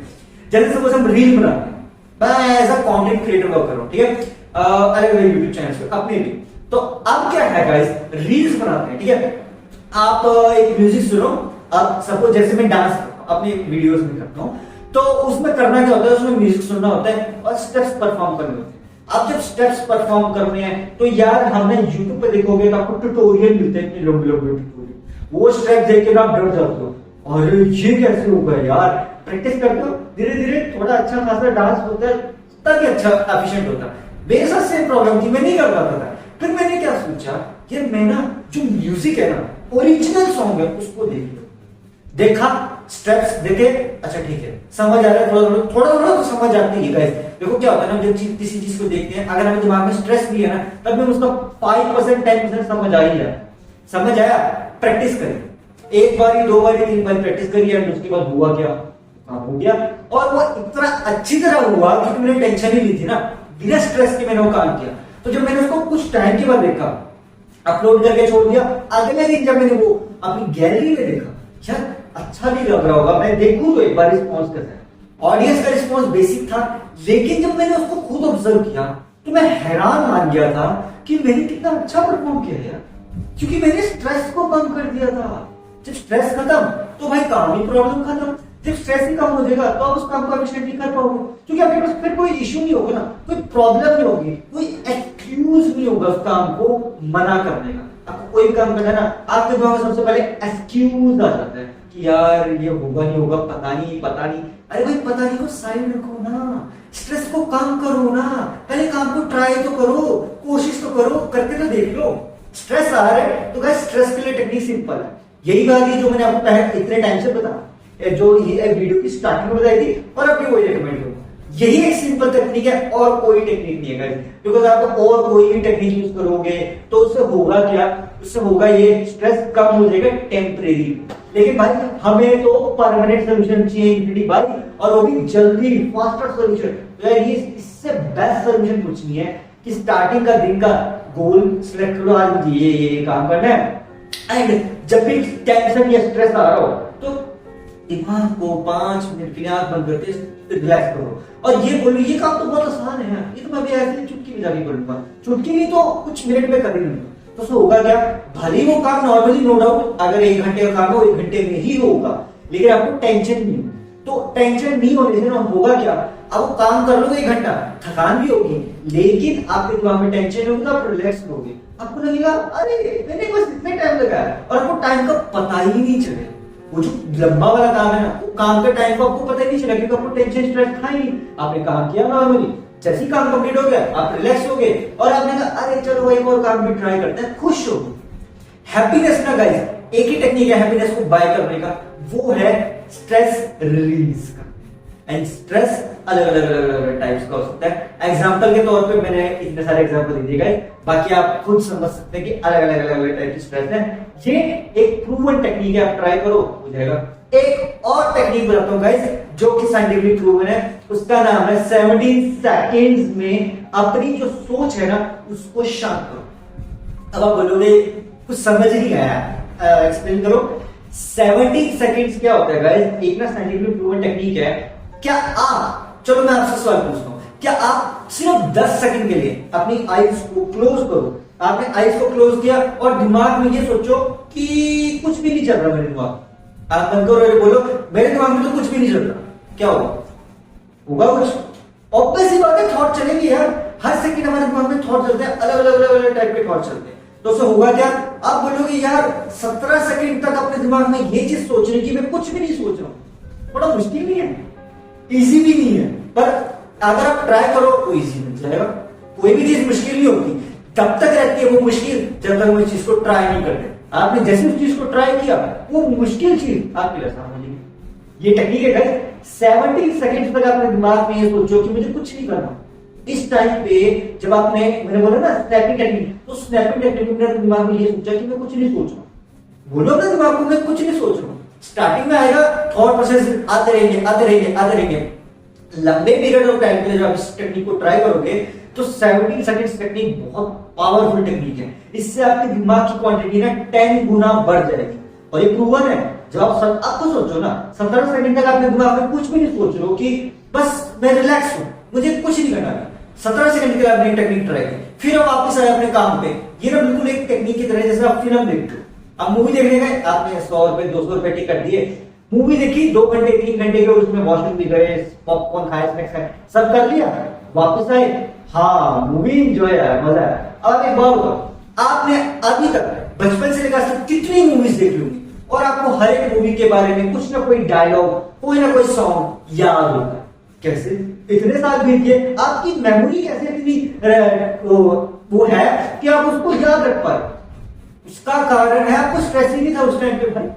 जैसे सपोज हम रील बनाते हैं, मैं as a content creator work कर रहा हूं, ठीक है, अलग अलग यूट्यूब चैनल पे अपने भी, तो अब क्या है गाइस, रील्स बनाते हैं, ठीक है, आप एक म्यूजिक सुनो, अब सपोज जैसे मैं डांस अपनी वीडियोस में करता हूं, तो उसमें करना क्या होता है, उसमें म्यूजिक सुनना होता है और स्टेप्स परफॉर्म करने होते हैं। अब जब स्टेप्स परफॉर्म करने हैं तो यार हमने यूट्यूब पे देखोगे तो आपको ट्यूटोरियल मिलते हैं, इतने लंबे लंबे ट्यूटोरियल, वो स्टेप देख के आप डर जाते हो, अरे ये कैसे होगा यार। प्रैक्टिस करते हो, धीरे धीरे थोड़ा अच्छा खासा डांस होता है, तभी अच्छा एफिशिएंट होता है। मेरे साथ सेम प्रॉब्लम थी, मैं नहीं कर पाता था। फिर मैंने क्या सोचा कि मैं ना जो म्यूजिक है ना, ओरिजिनल सॉन्ग है उसको देख लो, देखा स्टेप्स देखे, अच्छा ठीक है समझ आ रहा है, थोड़ा थोड़ा तो समझ आती है गाइस। देखो क्या होता है ना, जब किसी चीज को देखते हैं, अगर हमें दिमाग में स्ट्रेस भी है ना, तब में उसका 5% 10% समझ आ ही जाए। समझ आया, प्रैक्टिस करें, एक बार 2 बार 3 बार प्रैक्टिस करिए, उसके बाद हुआ क्या, हो गया। और वो इतना अच्छी तरह हुआ क्योंकि मैंने टेंशन ही ली थी ना, बिना स्ट्रेस के मैंने वो काम किया। तो जब मैंने उसको कुछ टाइम के बाद देखा, अपलोड करके छोड़ दिया, अगले दिन जब मैंने वो अपनी गैलरी में देखा, यार अच्छा नहीं लग रहा होगा, मैं देखूं तो एक बार रिस्पॉन्स कैसा है। ऑडियंस का रिस्पॉन्स बेसिक था, लेकिन जब मैंने उसको खुद ऑब्जर्व किया तो मैं हैरान मान गया था कि मैंने कितना अच्छा परफॉर्म किया यार, क्योंकि मैंने स्ट्रेस को कम कर दिया था। जब स्ट्रेस खत्म तो भाई काम ही प्रॉब्लम खत्म, जब स्ट्रेस ही कम हो जाएगा तो आप उस काम को एफिशिएंटली कर पाओगे, क्योंकि आपके पास फिर कोई इश्यू नहीं होगा ना, कोई प्रॉब्लम नहीं होगी, कोई एक्सक्यूज नहीं होगा उस काम को मना करने का। आपको कोई काम करना है ना, आपके दिमाग में सबसे पहले एक्सक्यूज आ जाता है, कि यार ये होगा नहीं होगा, पता नहीं पता नहीं। अरे भाई पता नहीं को साइड रखो ना, स्ट्रेस को काम करो ना, पहले काम को ट्राई तो करो, कोशिश तो करो, करके तो देख लो। स्ट्रेस आ रहा है तो गाइस स्ट्रेस के लिए टेक्निक सिंपल है, यही बात है जो मैंने आपको पहले इतने टाइम से बताया, जो ये वीडियो की स्टार्टिंग में बताई थी और अभी वही रिकमेंड करूंगा। यही एक सिंपल टेक्निक है और कोई टेक्निक नहीं है गाइस, क्योंकि आप और कोई भी टेक्निक यूज करोगे तो उससे होगा क्या, उससे होगा ये स्ट्रेस कम हो जाएगा टेम्परेरी, लेकिन भाई हमें तो परमानेंट सोल्यूशन चाहिए इनफिनिटी भाई, और वो भी जल्दी फास्टर सोल्यूशन। तो यार ये इससे बेस्ट सोल्यूशन कुछ नहीं है कि स्टार्टिंग का दिन का गोल सिलेक्ट करो, आज मुझे ये काम करना है, एंड जब भी टेंशन या स्ट्रेस आ रहा हो तो दिमाग को 5 मिनट के लिए आंख बंद करके रिलैक्स करो और ये बोलो ये काम तो बहुत आसान है, ये तो मैं भी ऐसे चुटकी में जाके करूंगा, चुटकी नहीं तो कुछ मिनट में कर ही लूंगा। तो उससे होगा क्या, भले वो काम नॉर्मली नो डाउट अगर 1 घंटे का काम हो 1 घंटे में ही होगा, लेकिन आपको टेंशन नहीं, तो टेंशन नहीं होने से ना होगा क्या, अब वो काम कर लो 1 घंटा, थकान भी होगी लेकिन आपके दिमाग में टेंशन होगी, आप रिलैक्स करोगे, आपको लगेगा अरे मैंने बस इतने टाइम लगाया और आपको टाइम का पता ही नहीं चलेगा। वो जो लंबा वाला काम है ना, वो काम के टाइम को आपको पता ही नहीं चला क्योंकि आपको टेंशन स्ट्रेस था ही नहीं, आपने काम किया नॉर्मली, जैसे ही काम कंप्लीट हो गया आप रिलैक्स हो गए और आपने कहा अरे चलो वही और काम भी ट्राई करते हैं, खुश हो गए। हैप्पीनेस ना गाइस एक ही टेक्निक है हैप्पीनेस को बाय करने का, वो है स्ट्रेस रिलीज का, एंड स्ट्रेस अलग अलग टाइप्स का हो सकता है। एग्जांपल के तौर पे मैंने इतने सारे एग्जांपल दे दिए गाइस, बाकी आप खुद समझ सकते हैं कि अलग अलग टाइप की स्ट्रेस है। ये एक प्रूवन टेक्निक है, आप ट्राई करो हो जाएगा। एक और टेक्निक बताता हूं गाइस जो कि साइंटिफिकली प्रूवन है, उसका नाम है 17 सेकंड्स में अपनी जो सोच है ना उसको शांत करो। अब आप बोलोगे कुछ समझ नहीं आया, एक्सप्लेन करो। 17 सेकंड्स क्या होता है गाइस, एक ना साइंटिफिकली प्रूवन टेक्निक है। क्या आप, चलो मैं आपसे सवाल पूछता हूं, क्या आप सिर्फ 10 सेकंड के लिए अपनी आईज को क्लोज करो, आपने आईज को क्लोज किया और दिमाग में ये सोचो कि कुछ भी नहीं चल रहा मेरे दिमाग, आप बंद करो और बोलो मेरे दिमाग में तो कुछ भी नहीं चल रहा, क्या होगा, होगा कुछ, ऑब्वियस ही बात है थॉट चलेंगे यार, हर सेकंड हमारे दिमाग में थॉट चलते हैं, अलग अलग टाइप के थॉट चलते हैं। तो उससे होगा क्या, आप बोलोगे यार 17 सेकंड तक अपने दिमाग में ये चीज सोच रही कि मैं कुछ भी नहीं सोच रहा हूं, थोड़ा मुश्किल नहीं है, इजी भी नहीं है, पर अगर आप ट्राई करो तो इजी मिल जाएगा। कोई भी चीज मुश्किल नहीं होती, तब तक रहती है वो मुश्किल जब तक वो चीज को ट्राई नहीं करते। आपने जैसे उस चीज को ट्राई किया वो मुश्किल चीज आपके लिए आसान हो जाएगी। ये टेक्निक है गाइस, 17 सेकंड तक अपने दिमाग में ये सोचो कि मुझे कुछ नहीं करना। इस टाइम पे जब आपने, मैंने बोला ना स्नैपिंग टेक्निक, तो स्नैपिंग टेक्निक में अपने दिमाग में ये सोचा कि मैं कुछ नहीं सोच रहा, बोलो अपने दिमाग को मैं कुछ नहीं सोच रहा हूं। स्टार्टिंग में आएगा थॉट प्रोसेस आते रहेंगे, लंबे पीरियड ऑफ टाइम के लिए जब आप इस टेक्निक को ट्राई करोगे तो 17 सेकंड्स टेक्निक बहुत पावरफुल टेक्निक है। इससे आपके दिमाग की क्वांटिटी ना 10 गुना बढ़ जाएगी और ये प्रूवन है। जब आपको सोचो ना 17 सेकंड तक आपके दिमाग में कुछ भी नहीं सोच रहे हो कि बस मैं रिलैक्स हूं, मुझे कुछ नहीं करना, 17 सेकंड के लिए आपने टेक्निक ट्राई की, फिर आप वापस आए अपने काम पे। ये ना बिल्कुल एक टेक्निक की तरह जैसे आप फिल्म देखते हो, आप मूवी देखने गए, आपने 100 रुपए 200 रुपए टिकट दिए, मूवी देखी 2 घंटे 3 घंटे के, उसमें वॉशरूम भी गए, पॉपकॉर्न खाए, स्नैक्स खाए, सब कर लिया, वापस आए, हाँ मूवी एंजॉय आया, मजा आया। अब एक बात बताओ, आपने अभी तक बचपन से लेकर कितनी मूवीज देख ली होंगी और आपको हर एक मूवी के बारे में कुछ ना कोई डायलॉग, कोई ना कोई सॉन्ग याद होगा, कैसे इतने साल बीत गए, आपकी मेमोरी कैसे इतनी वो है कि आप उसको याद रख पाए। उसका कारण है आपको स्ट्रेस ही नहीं था उस टाइम पे भाई।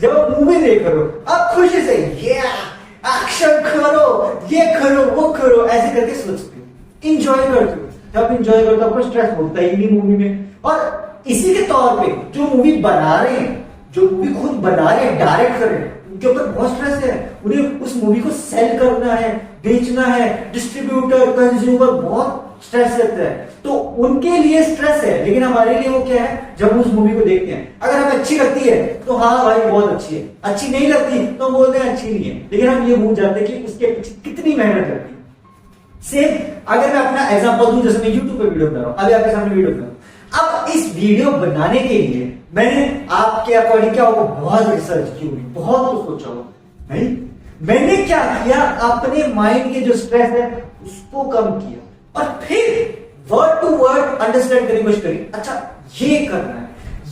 जब आप मूवी देख रहे हो आप खुशी से ये एक्शन करो, ये करो, वो करो, ऐसे करके सोचते हो, इंजॉय करते हो। जब इंजॉय करते हो आपको स्ट्रेस होता ही नहीं मूवी में। और इसी के तौर पे जो मूवी बना रहे हैं, जो मूवी खुद बना रहे हैं, डायरेक्ट कर रहे हैं, उनके ऊपर बहुत स्ट्रेस है, उन्हें उस मूवी को सेल करना है, बेचना है, डिस्ट्रीब्यूटर, कंज्यूमर, बहुत स्ट्रेस रहता है, तो उनके लिए स्ट्रेस है। लेकिन हमारे लिए वो क्या है, जब हम उस मूवी को देखते हैं, अगर हमें अच्छी लगती है तो हाँ भाई बहुत अच्छी है, अच्छी नहीं लगती तो हम बोलते हैं अच्छी नहीं है, लेकिन हम ये भूल जाते हैं कि उसके पीछे कितनी मेहनत लगती है। सेम अगर मैं अपना एग्जांपल दूं, जैसे मैं यूट्यूब पे वीडियो बना रहा हूं, अभी आपके सामने वीडियो बना रहा हूं, अब इस वीडियो बनाने के लिए मैंने आपके अकॉर्डिंग क्या होगा, बहुत रिसर्च की होगी, बहुत कुछ सोचा होगा, नहीं मैंने क्या किया, अपने माइंड के जो स्ट्रेस है उसको कम किया और फिर वर्ड टू वर्ड अंडरस्टैंड करने की कोशिश करी। अच्छा ये करना है,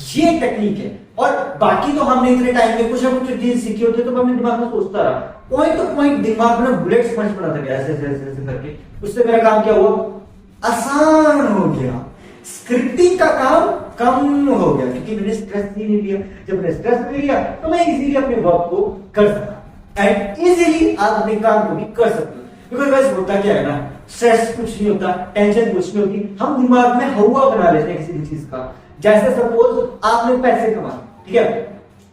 ये टेक्निक है। और बाकी तो हमने इतने टाइम में कुछ ना कुछ चीज सीखी होती है तो मैं अपने दिमाग में सोचता रहा, पॉइंट टू पॉइंट दिमाग में बुलेट पॉइंट बनाता गया ऐसे ऐसे ऐसे करके। उससे मेरा काम क्या हुआ, आसान हो गया, स्क्रिप्टिंग का काम कम हो गया, क्योंकि मैंने स्ट्रेस ही नहीं लिया। जब मैंने स्ट्रेस नहीं लिया तो मैं इजीली अपने वर्क को कर सकता, एंड इजीली आप अपने काम को भी कर सकते हो। बिकॉज वैसे होता क्या है ना, स्ट्रेस कुछ नहीं होता, टेंशन कुछ नहीं होती, हम दिमाग में हवा बना लेते हैं किसी भी चीज का। जैसे सपोज आपने पैसे कमाए, ठीक है,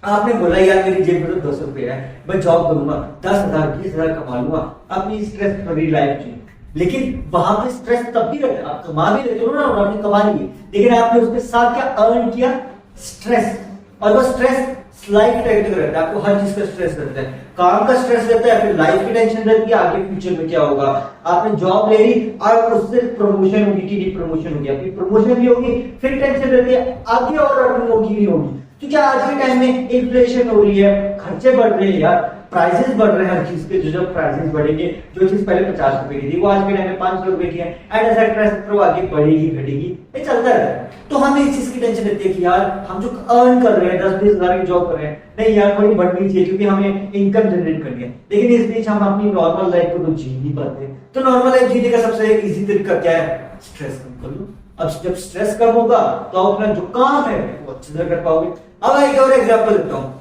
आपने बोला यार मेरी जेब में तो 200 रुपए है, मैं जॉब करूंगा 10,000 20,000 कमा लूंगा, अपनी स्ट्रेस फ्री लाइफ जी। लेकिन वहां पे स्ट्रेस तब भी रहता है, आप कमा भी लेते हो ना और आपने कमा ली, लेकिन आपने उसके साथ क्या अर्न किया, स्ट्रेस। और वो स्ट्रेस लाइफ टाइप का रहता है, आपको हर चीज का स्ट्रेस रहता है, काम का स्ट्रेस रहता है, फिर लाइफ की टेंशन रहती है आगे फ्यूचर में क्या होगा। आपने जॉब ले ली और उससे प्रमोशन होगी कि नहीं प्रमोशन होगी, आपकी प्रमोशन भी होगी, फिर टेंशन रहती है आगे और अर्निंग होगी नहीं होगी। क्योंकि आज के टाइम में इन्फ्लेशन हो रही है, खर्चे बढ़ रहे हैं यार, प्राइसेस बढ़ रहे हैं हर चीज के। जो प्राइसेस बढ़ेंगे, जो चीज पहले 50 रुपए की थी वो आज के टाइम में 500 रुपए की है, एंड एक्सेट्रा आगे बढ़ेगी घटेगी, ये चलता रहता है। तो हमें इस चीज की टेंशन रहती है कि यार हम जो अर्न कर रहे हैं 10-20 हजार की जॉब कर रहे हैं, नहीं यार थोड़ी बढ़नी चाहिए क्योंकि हमें इनकम जनरेट करनी है। लेकिन इस बीच हम अपनी नॉर्मल लाइफ को तो जी नहीं पाते। तो नॉर्मल लाइफ जीने का सबसे इजी तरीका क्या है, स्ट्रेस कम कर लो। अब जब स्ट्रेस कम होगा तो आप अपना जो काम है वो अच्छे से कर पाओगे। अब एक और एग्जांपल देता हूँ,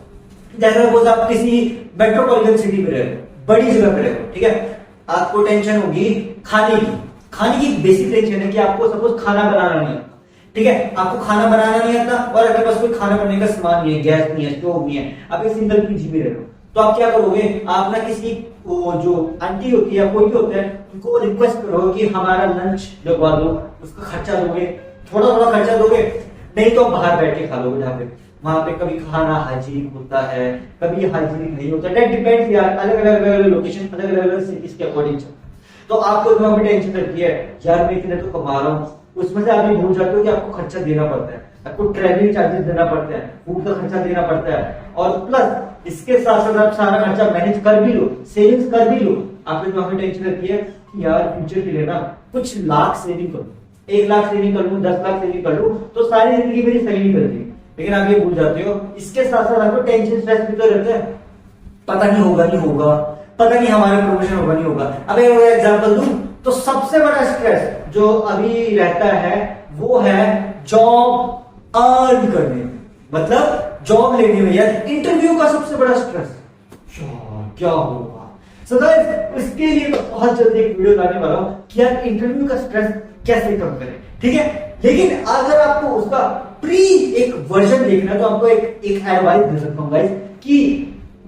जैसे सपोज आप किसी मेट्रोपॉलिटन सिटी में रह रहे हो, बड़ी जगह पे रह रहे हो, ठीक है, आपको टेंशन होगी खाने की। खाने की बेसिक टेंशन है कि आपको सपोज खाना बनाना नहीं आता, ठीक है, आपको खाना बनाना नहीं आता और आपके पास कोई खाना बनाने का सामान नहीं है, गैस नहीं है, स्टोव नहीं है, आप एक सिंगल पीजी में रह रहे हो। तो आप क्या करोगे, आप ना किसी वो जो आंटी होती है कोई भी होता है उनको रिक्वेस्ट करोगे कि हमारा लंच लगवा दो, उसका खर्चा दोगे, थोड़ा थोड़ा खर्चा दोगे, नहीं तो बाहर बैठ के खा लोगे जहाँ पे। वहां पे कभी खाना हाइजीनिक होता है, कभी हाइजीनिक नहीं होता, दैट डिपेंड्स यार, अलग अलग लोकेशन, अलग अलग सिटीज के अकॉर्डिंग। तो आपको दिमाग में टेंशन रहती है यार मैं इतने तो कमा रहा हूँ, उसमें से आप ये भूल जाते हो कि आपको खर्चा देना पड़ता है, आपको ट्रैवलिंग चार्जेस देना पड़ता है, फूड का खर्चा देना पड़ता है, और प्लस इसके साथ साथ आप सारा खर्चा मैनेज कर भी लो, सेविंग्स कर भी लो। आपके दिमाग में टेंशन रहती है कि यार फ्यूचर के लिए ना कुछ लाख सेविंग करूं, 1 लाख सेविंग कर लूं, 10 लाख सेविंग कर लूं तो सारी जिंदगी मेरी सेविंग कर दी। लेकिन आप ये भूल जाते हो इसके साथ साथ आपको टेंशन स्ट्रेस भी तो रहता है, पता नहीं होगा नहीं होगा, पता नहीं हमारा प्रमोशन होगा नहीं होगा। अब एक एग्जांपल दूं तो सबसे बड़ा स्ट्रेस जो अभी रहता है वो है जॉब अर्न करने, मतलब जॉब लेने में, या इंटरव्यू का सबसे बड़ा स्ट्रेस क्या होगा। सो गाइस इसके लिए तो बहुत जल्दी एक वीडियो लाने वाला हूं कि यार इंटरव्यू का स्ट्रेस कैसे कम करें, ठीक है। लेकिन अगर आपको उसका प्री एक वर्जन देखना है तो आपको एक एडवाइस दे सकता हूं गाइस कि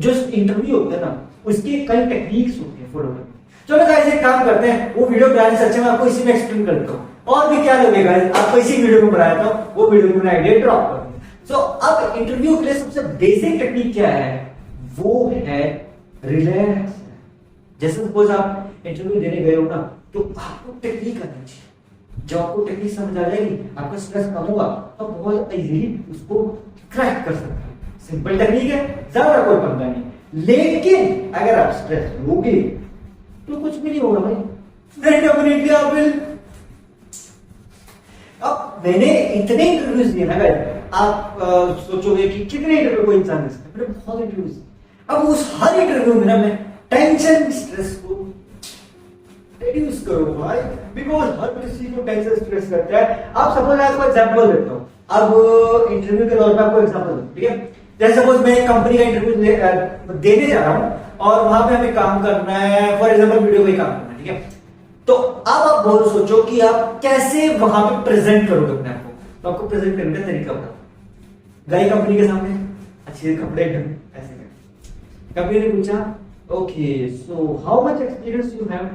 जो इंटरव्यू होता है ना उसके कई टेक्निक्स होती है फॉलो करने। चलो गाइस एक काम करते हैं, वो वीडियो बनाने से अच्छा मैं आपको इसी में एक्सप्लेन कर देता हूं, और भी क्या लगेगा आपको इसी वीडियो को बनाया था, वो वीडियो में आइडिया ड्रॉप कर दिया। सो अब इंटरव्यू के लिए सबसे बेसिक टेक्निक क्या है, वो है रिलैक्स। जैसे सपोज आप इंटरव्यू देने गए हो ना तो आपको टेक्निक आनी चाहिए। जब आपको टेक्निक समझ आ जाएगी आपका स्ट्रेस कम होगा तो बहुत इजीली उसको क्रैक कर सकते हैं। सिंपल टेक्निक है, ज्यादा कोई पंगा नहीं। लेकिन अगर आप स्ट्रेस लोगे तो कुछ भी नहीं होगा भाई, डेफिनेटली आप विल। अब मैंने इतने इंटरव्यूज दिए ना गाइस, आप सोचोगे कि कितने इंटरव्यू कोई इंसान दे सकता है, मैंने बहुत इंटरव्यूज। अब उस हर इंटरव्यू में ना मैं टेंशन स्ट्रेस को रिड्यूस करो भाई, बिकॉज हर किसी को टेंशन स्ट्रेस करता है। आप सपोज मैं आपको एग्जांपल देता हूं, अब इंटरव्यू के दौरान आपको एग्जांपल दूं, ठीक है। जैसे सपोज मैं एक कंपनी का इंटरव्यू देने जा रहा हूं और वहां पे हमें काम करना है, फॉर एग्जांपल वीडियो पे काम करना है, ठीक है। तो अब आप बहुत सोचो कि आप कैसे वहां पे प्रेजेंट करोगे अपने आप को। तो आपको प्रेजेंट करने का तरीका बताओ। गई कंपनी के सामने अच्छे कपड़े ऐसे कंपनी ने पूछा okay so how much experience you have,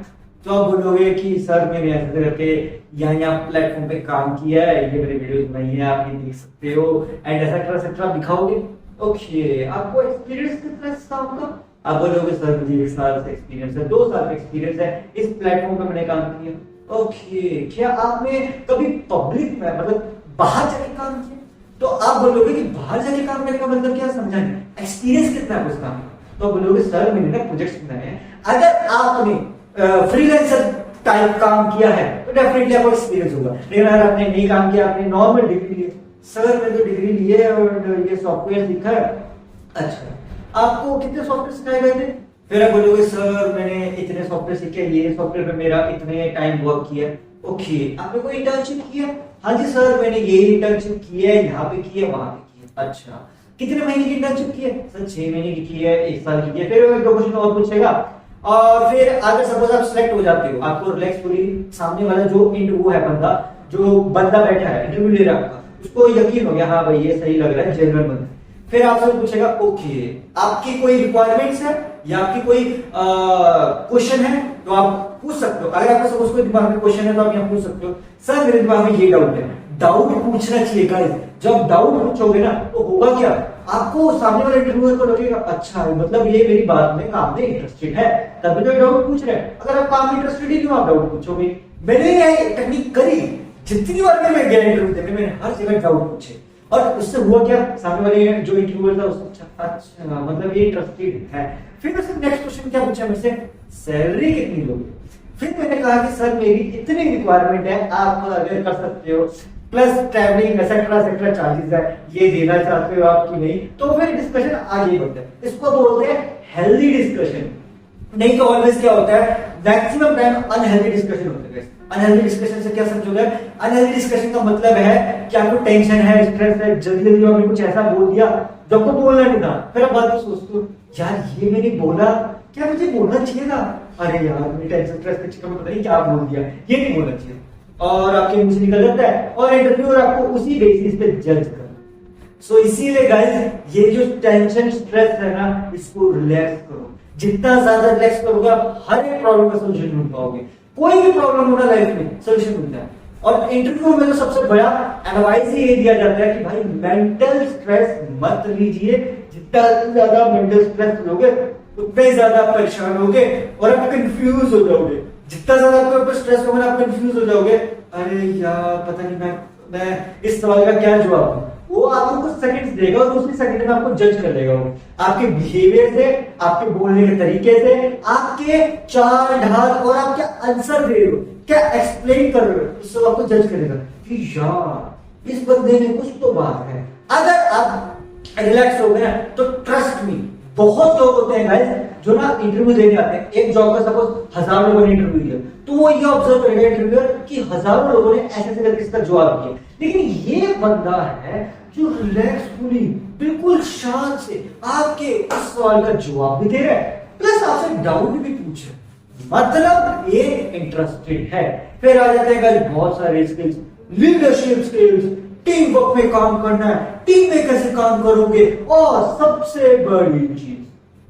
तो आप बोलोगे कि सर मैंने ऐसे करके यहाँ प्लेटफॉर्म पे काम किया है, ये मेरे वीडियोस बनाई है, आप ये देख सकते हो, एंड एक्सेट्रा दिखाओगे। ओके आपको एक्सपीरियंस कितना है काम का, आप बोलोगे सर मुझे 1 साल से एक्सपीरियंस है, 2 साल का एक्सपीरियंस है, इस प्लेटफॉर्म पे मैंने काम किया। ओके क्या आपने कभी पब्लिक में मतलब बाहर जाके काम किया, तो आप बोलोगे कि बाहर जाके काम करने का मतलब क्या, समझा नहीं, एक्सपीरियंस कितना है उस काम का। तो बोलोगे सर मैंने ना प्रोजेक्ट्स बनाए हैं। अगर आपने फ्रीलांसर टाइप काम किया है तो डेफिनेटली आपको एक्सपीरियंस होगा। लेकिन अगर आपने नहीं काम किया, आपने नॉर्मल डिग्री ली सर मैंने तो डिग्री ली है और ये सॉफ्टवेयर सीखा है। अच्छा, आपको कितने सॉफ्टवेयर सिखाए गए थे? फिर आप बोलोगे सर मैंने इतने सॉफ्टवेयर सीखे, ये सॉफ्टवेयर पे मेरा इतने टाइम वर्क किया। ओके, आपने कोई इंटर्नशिप किया? हाँ जी सर मैंने ये इंटर्नशिप की है, यहाँ पे की है, वहां पे की है। अच्छा, कितने महीने की इंटर्नशिप की है? सर 6 महीने की है, 1 साल की है। फिर दो क्वेश्चन और पूछेगा और फिर अगर सपोज आप सिलेक्ट हो जाते हो, आपको रिलैक्स पूरी, सामने वाला जो इंटरव्यू है बंदा, जो बंदा बैठा है इंटरव्यू ले रहा है आपका, उसको यकीन हो गया हाँ भाई ये सही लग रहा है, जेन्युइन बंदा। फिर आपसे पूछेगा ओके आपकी कोई रिक्वायरमेंट्स है या आपकी कोई क्वेश्चन है तो आप पूछ सकते हो। अगर आपका सपोज कोई दिमाग में क्वेश्चन है तो आप यहाँ पूछ सकते हो, सर मेरे दिमाग में ये डाउट है। डाउट पूछना चाहिए गाइस। जब डाउट पूछोगे ना तो होगा क्या, आपको सामने वाले इंटरव्यूअर को लगेगा अच्छा है मतलब ये मेरी बात में काम में इंटरेस्टेड है, तभी तो डाउट पूछ रहे हैं। अगर आप काम में इंटरेस्टेड ही नहीं आप डाउट पूछोगे। मैंने ये टेक्निक करी, जितनी बार मैं गया इंटरव्यू देने मैंने हर जगह डाउट पूछे और उससे हुआ क्या, सामने वाले जो इंटरव्यूअर था उसने अच्छा मतलब ये इंटरेस्टेड है। फिर उसने नेक्स्ट क्वेश्चन क्या पूछा मुझसे, सैलरी कितनी लोगे? फिर मैंने कहा कि सर मेरी इतनी रिक्वायरमेंट है, आप अगर कर सकते हो, plus travelling etcetera etcetera charges है, ये देना चाहते हो आप कि नहीं। तो फिर डिस्कशन आगे बढ़ता है, इसको बोलते हैं हेल्दी डिस्कशन। नहीं तो ऑलवेज क्या होता है, मैक्सिमम टाइम अनहेल्दी डिस्कशन होता है। अनहेल्दी डिस्कशन से क्या समझोगे? अनहेल्दी डिस्कशन का मतलब है कि आपको टेंशन है, स्ट्रेस है, जल्दी जल्दी आपने कुछ ऐसा बोल दिया जो आपको बोलना नहीं था। फिर आप बाद में सोचते हो यार ये मैंने बोला, क्या मुझे बोलना चाहिए था? अरे यार मैंने टेंशन स्ट्रेस के चक्कर में पता नहीं क्या बोल दिया, ये नहीं बोलना चाहिए। और आपके मुंह से निकल जाता है और इंटरव्यूअर आपको उसी बेसिस पे जज कर। सो इसीलिए गाइस ये जो टेंशन स्ट्रेस है ना, इसको रिलैक्स करो। जितना ज्यादा रिलैक्स करोगे आप हर एक प्रॉब्लम का सोल्यूशन ढूंढ पाओगे। कोई भी प्रॉब्लम होना लाइफ में सोल्यूशन मिलता है। और इंटरव्यू में तो सबसे बड़ा एडवाइस ये दिया जाता है कि भाई मेंटल स्ट्रेस मत लीजिए। जितना ज्यादा मेंटल स्ट्रेस लोगे उतने ज्यादा परेशान होगे और आप कंफ्यूज हो जाओगे। जितना ज्यादा आपके ऊपर स्ट्रेस होगा आप कंफ्यूज हो जाओगे, अरे यार पता नहीं मैं इस सवाल का क्या जवाब दूं। वो आपको कुछ सेकंड्स देगा और दूसरी सेकंड में आपको जज कर लेगा। वो आपके बिहेवियर से, आपके बोलने के तरीके से, आपके चाल ढाल और आप क्या आंसर दे रहे हो, क्या एक्सप्लेन कर रहे हो, इससे आपको जज करेगा कि यार इस बंदे में कुछ तो बात है। अगर आप रिलैक्स हो गए ना तो ट्रस्ट मी, बहुत लोग होते हैं गाइस जो ना इंटरव्यू देने आते हैं। एक जॉब का सपोज 1000 लोगों ने इंटरव्यू दिया तो वो ये ऑब्जर्व करेगा इंटरव्यूअर कि 1000 लोगों ने ऐसे ऐसे करके इसका जवाब दिया, लेकिन ये बंदा है जो रिलैक्सफुली बिल्कुल शांत से आपके उस सवाल का जवाब भी दे रहा है, प्लस आपसे डाउट भी पूछ रहा है, मतलब ये इंटरेस्टेड है। फिर आ जाते हैं बहुत सारे skills, leadership skills, team work में काम करना है, टीम में कैसे काम करोगे, और सबसे बड़ी चीज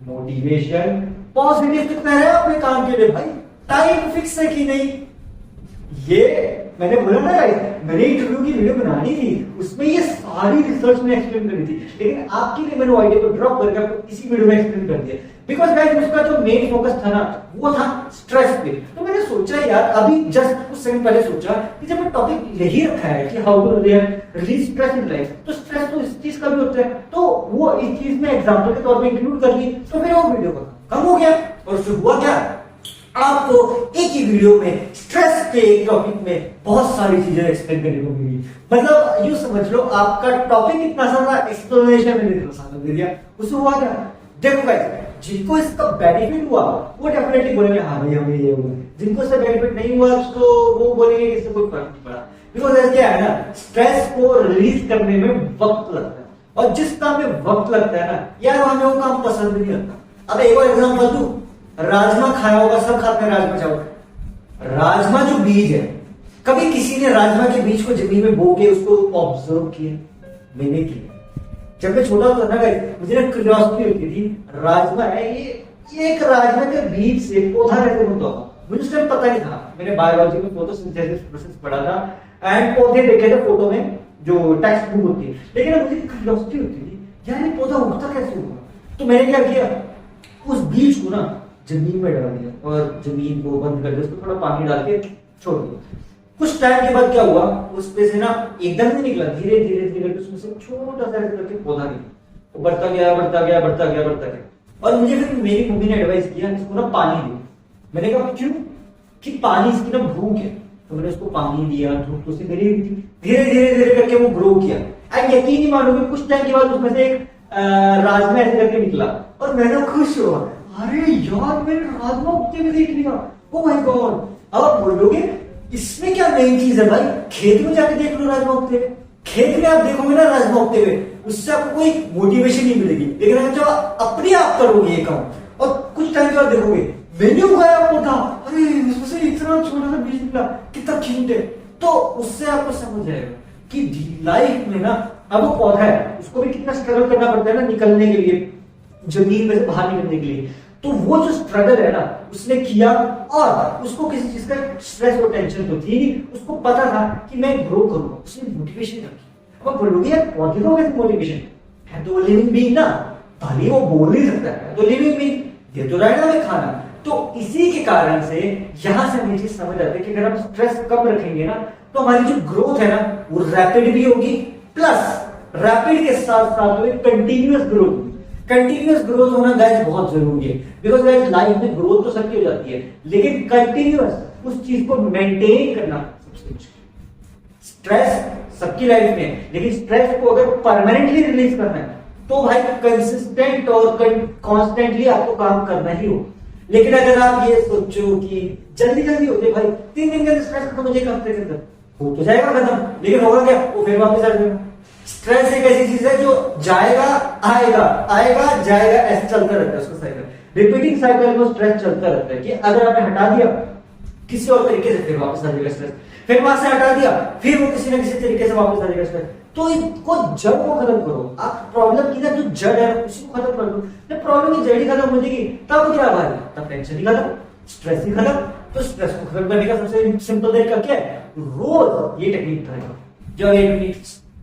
मोटिवेशन। पॉजिटिव कितना है अपने काम के लिए भाई, टाइम फिक्स है कि नहीं। ये मैंने बोला ना गाइस, मैंने इंटरव्यू की वीडियो बनानी थी, उसमें ये सारी रिसर्च में एक्सप्लेन करनी थी, लेकिन आपके लिए मैंने आइडिया को ड्रॉप करके आपको इसी वीडियो में एक्सप्लेन कर दिया। बिकॉज गाइस उसका जो मेन फोकस था ना वो था स्ट्रेस पे। तो मैंने सोचा यार अभी जस्ट कुछ सेकंड पहले सोचा कि जब मैं टॉपिक ले ही रखा है कि how to release stress in life, तो स्ट्रेस तो इस चीज का भी होता है, तो वो इस चीज में एग्जांपल के तौर पे इंक्लूड कर ली, तो फिर वो वीडियो का कम हो गया। और उससे हुआ क्या, आपको एक ही वीडियो में स्ट्रेस के एक टॉपिक में बहुत सारी चीजें एक्सप्लेन करने को मिली। मतलब यूं समझ लो आपका टॉपिक इतना सारा एक्सप्लेनेशन मैंने इतना सारा दे दिया। उससे हुआ क्या, देखो गाइस जिनको इसका बेनिफिट हुआ वो डेफिनेटली बोलेंगे हाँ भाई हमें ये हुआ, जिनको इससे बेनिफिट नहीं हुआ तो वो बोलेंगे कि इससे कोई फर्क नहीं पड़ा। बिकॉज क्या है ना, स्ट्रेस को रिलीज करने में वक्त लगता है, और जिस काम में वक्त लगता है ना यार हमें वो काम पसंद नहीं आता। अब एक और एग्जांपल दूं, राजमा खाया होगा, सब खाते हैं राजमा चावल। राजमा जो बीज है, कभी किसी ने राजमा के बीज को जमीन में बो के उसको ऑब्जर्व किया? मैंने किया। जब मैं छोटा था ना गाइस, मुझे ना क्यूरियोसिटी होती थी, राजमा है ये एक राजमा के बीज से पौधा कैसे बनता होगा, मुझे उस टाइम पता नहीं था। मैंने बायोलॉजी में फोटोसिंथेसिस प्रोसेस पढ़ा था एंड पौधे देखे थे फोटो में जो टेक्स्ट बुक होती है, लेकिन मुझे क्यूरियोसिटी होती थी यार ये पौधा उगता कैसे होगा। तो मैंने क्या किया, उस बीज को ना जमीन में डाल दिया और जमीन को बंद कर दिया, उसको थोड़ा पानी डाल के छोड़ दिया। कुछ टाइम के बाद क्या हुआ, उस पे से ना एकदम नहीं निकला, धीरे धीरे धीरे उसमें से छोटा सा करके पौधा निकला, वो बढ़ता गया बढ़ता गया बढ़ता गया बढ़ता गया। और मुझे फिर मेरी मम्मी ने एडवाइस किया इसको ना पानी दो। मैंने कहा क्यों, कि पानी इसकी ना भूख है। तो मैंने उसको पानी दिया, धूप तो उसे मिली हुई थी, धीरे धीरे धीरे करके वो ग्रो किया। एंड यकीन नहीं मानोगे, कुछ टाइम के बाद उसमें से एक राजमा ऐसे करके निकला और मैंने खुश हुआ, अरे यार मैंने राजमा उगते हुए देख लिया, ओ माय गॉड। अब आप बोलोगे इसमें क्या नई चीज है भाई, खेत में जाके देख लो राजमा उगते हुए, खेत में आप देखोगे ना राजमा उगते हुए, उससे आपको कोई मोटिवेशन नहीं मिलेगी, लेकिन अगर जब अपने आप करोगे ये काम और कुछ टाइम के बाद देखोगे मैंने उगाया पौधा, अरे उसमें इतना छोटा सा बीज निकला, कितना क्यूट है, तो उससे आपको समझ आएगा कि लाइफ में ना, अब वो पौधा है उसको भी कितना स्ट्रगल करना पड़ता है ना निकलने के लिए, जमीन में से बाहर निकलने के लिए, तो वो जो स्ट्रगल है ना उसने किया, और उसको किसी चीज का स्ट्रेस और टेंशन तो थी नहीं, उसको पता था कि मैं ग्रो करूंगा, उसने मोटिवेशन रखी। अब आप बोलोगे यार पौधे को कैसे मोटिवेशन है, तो वो लिविंग बीइंग ना, भले वो बोल नहीं सकता है, तो लिविंग बीइंग दे तो रहा है ना खाना, तो इसी के कारण से यहां से हमें चीज समझ आती है कि अगर हम स्ट्रेस कम रखेंगे ना, तो हमारी जो ग्रोथ है ना वो रैपिड भी होगी, प्लस रैपिड के साथ साथ में कंटिन्यूअस ग्रोथ होगी। कंटिन्यूअस ग्रोथ होना गाइस बहुत जरूरी है, बिकॉज गाइस लाइफ में ग्रोथ तो सबकी हो जाती है, लेकिन कंटिन्यूअस उस चीज को मेंटेन करना सबसे मुश्किल। स्ट्रेस सबकी लाइफ में है, लेकिन स्ट्रेस को अगर परमानेंटली रिलीज करना है तो भाई कंसिस्टेंट और कॉन्स्टेंटली आपको काम करना ही हो। लेकिन अगर आप ये सोचो कि जल्दी जल्दी होते भाई 3 दिन के अंदर स्ट्रेस खत्म हो जाएगा, हफ्ते के अंदर हो तो जाएगा खत्म, लेकिन होगा क्या, वो फिर वापस आ जाएगा। स्ट्रेस एक ऐसी चीज है जो जाएगा आएगा आएगा जाएगा, ऐसे चलता रहता है, उसका साइकिल, रिपीटिंग साइकिल में स्ट्रेस चलता रहता है कि अगर आपने हटा दिया किसी और तरीके से फिर वापस आ जाएगा स्ट्रेस, फिर वहां से हटा दिया फिर वो किसी ना किसी तरीके से वापस आ जाएगा स्ट्रेस। तो इसको जड़ को खत्म करो, आप प्रॉब्लम की ना जो जड़ है उसी को खत्म कर दो, जब प्रॉब्लम की जड़ ही खत्म हो जाएगी तब क्या भाई, तब टेंशन ही खत्म, स्ट्रेस ही खत्म। तो स्ट्रेस को खत्म करने का सबसे सिंपल तरीका क्या है, रोज ये टेक्निक ट्राई करो। जब ये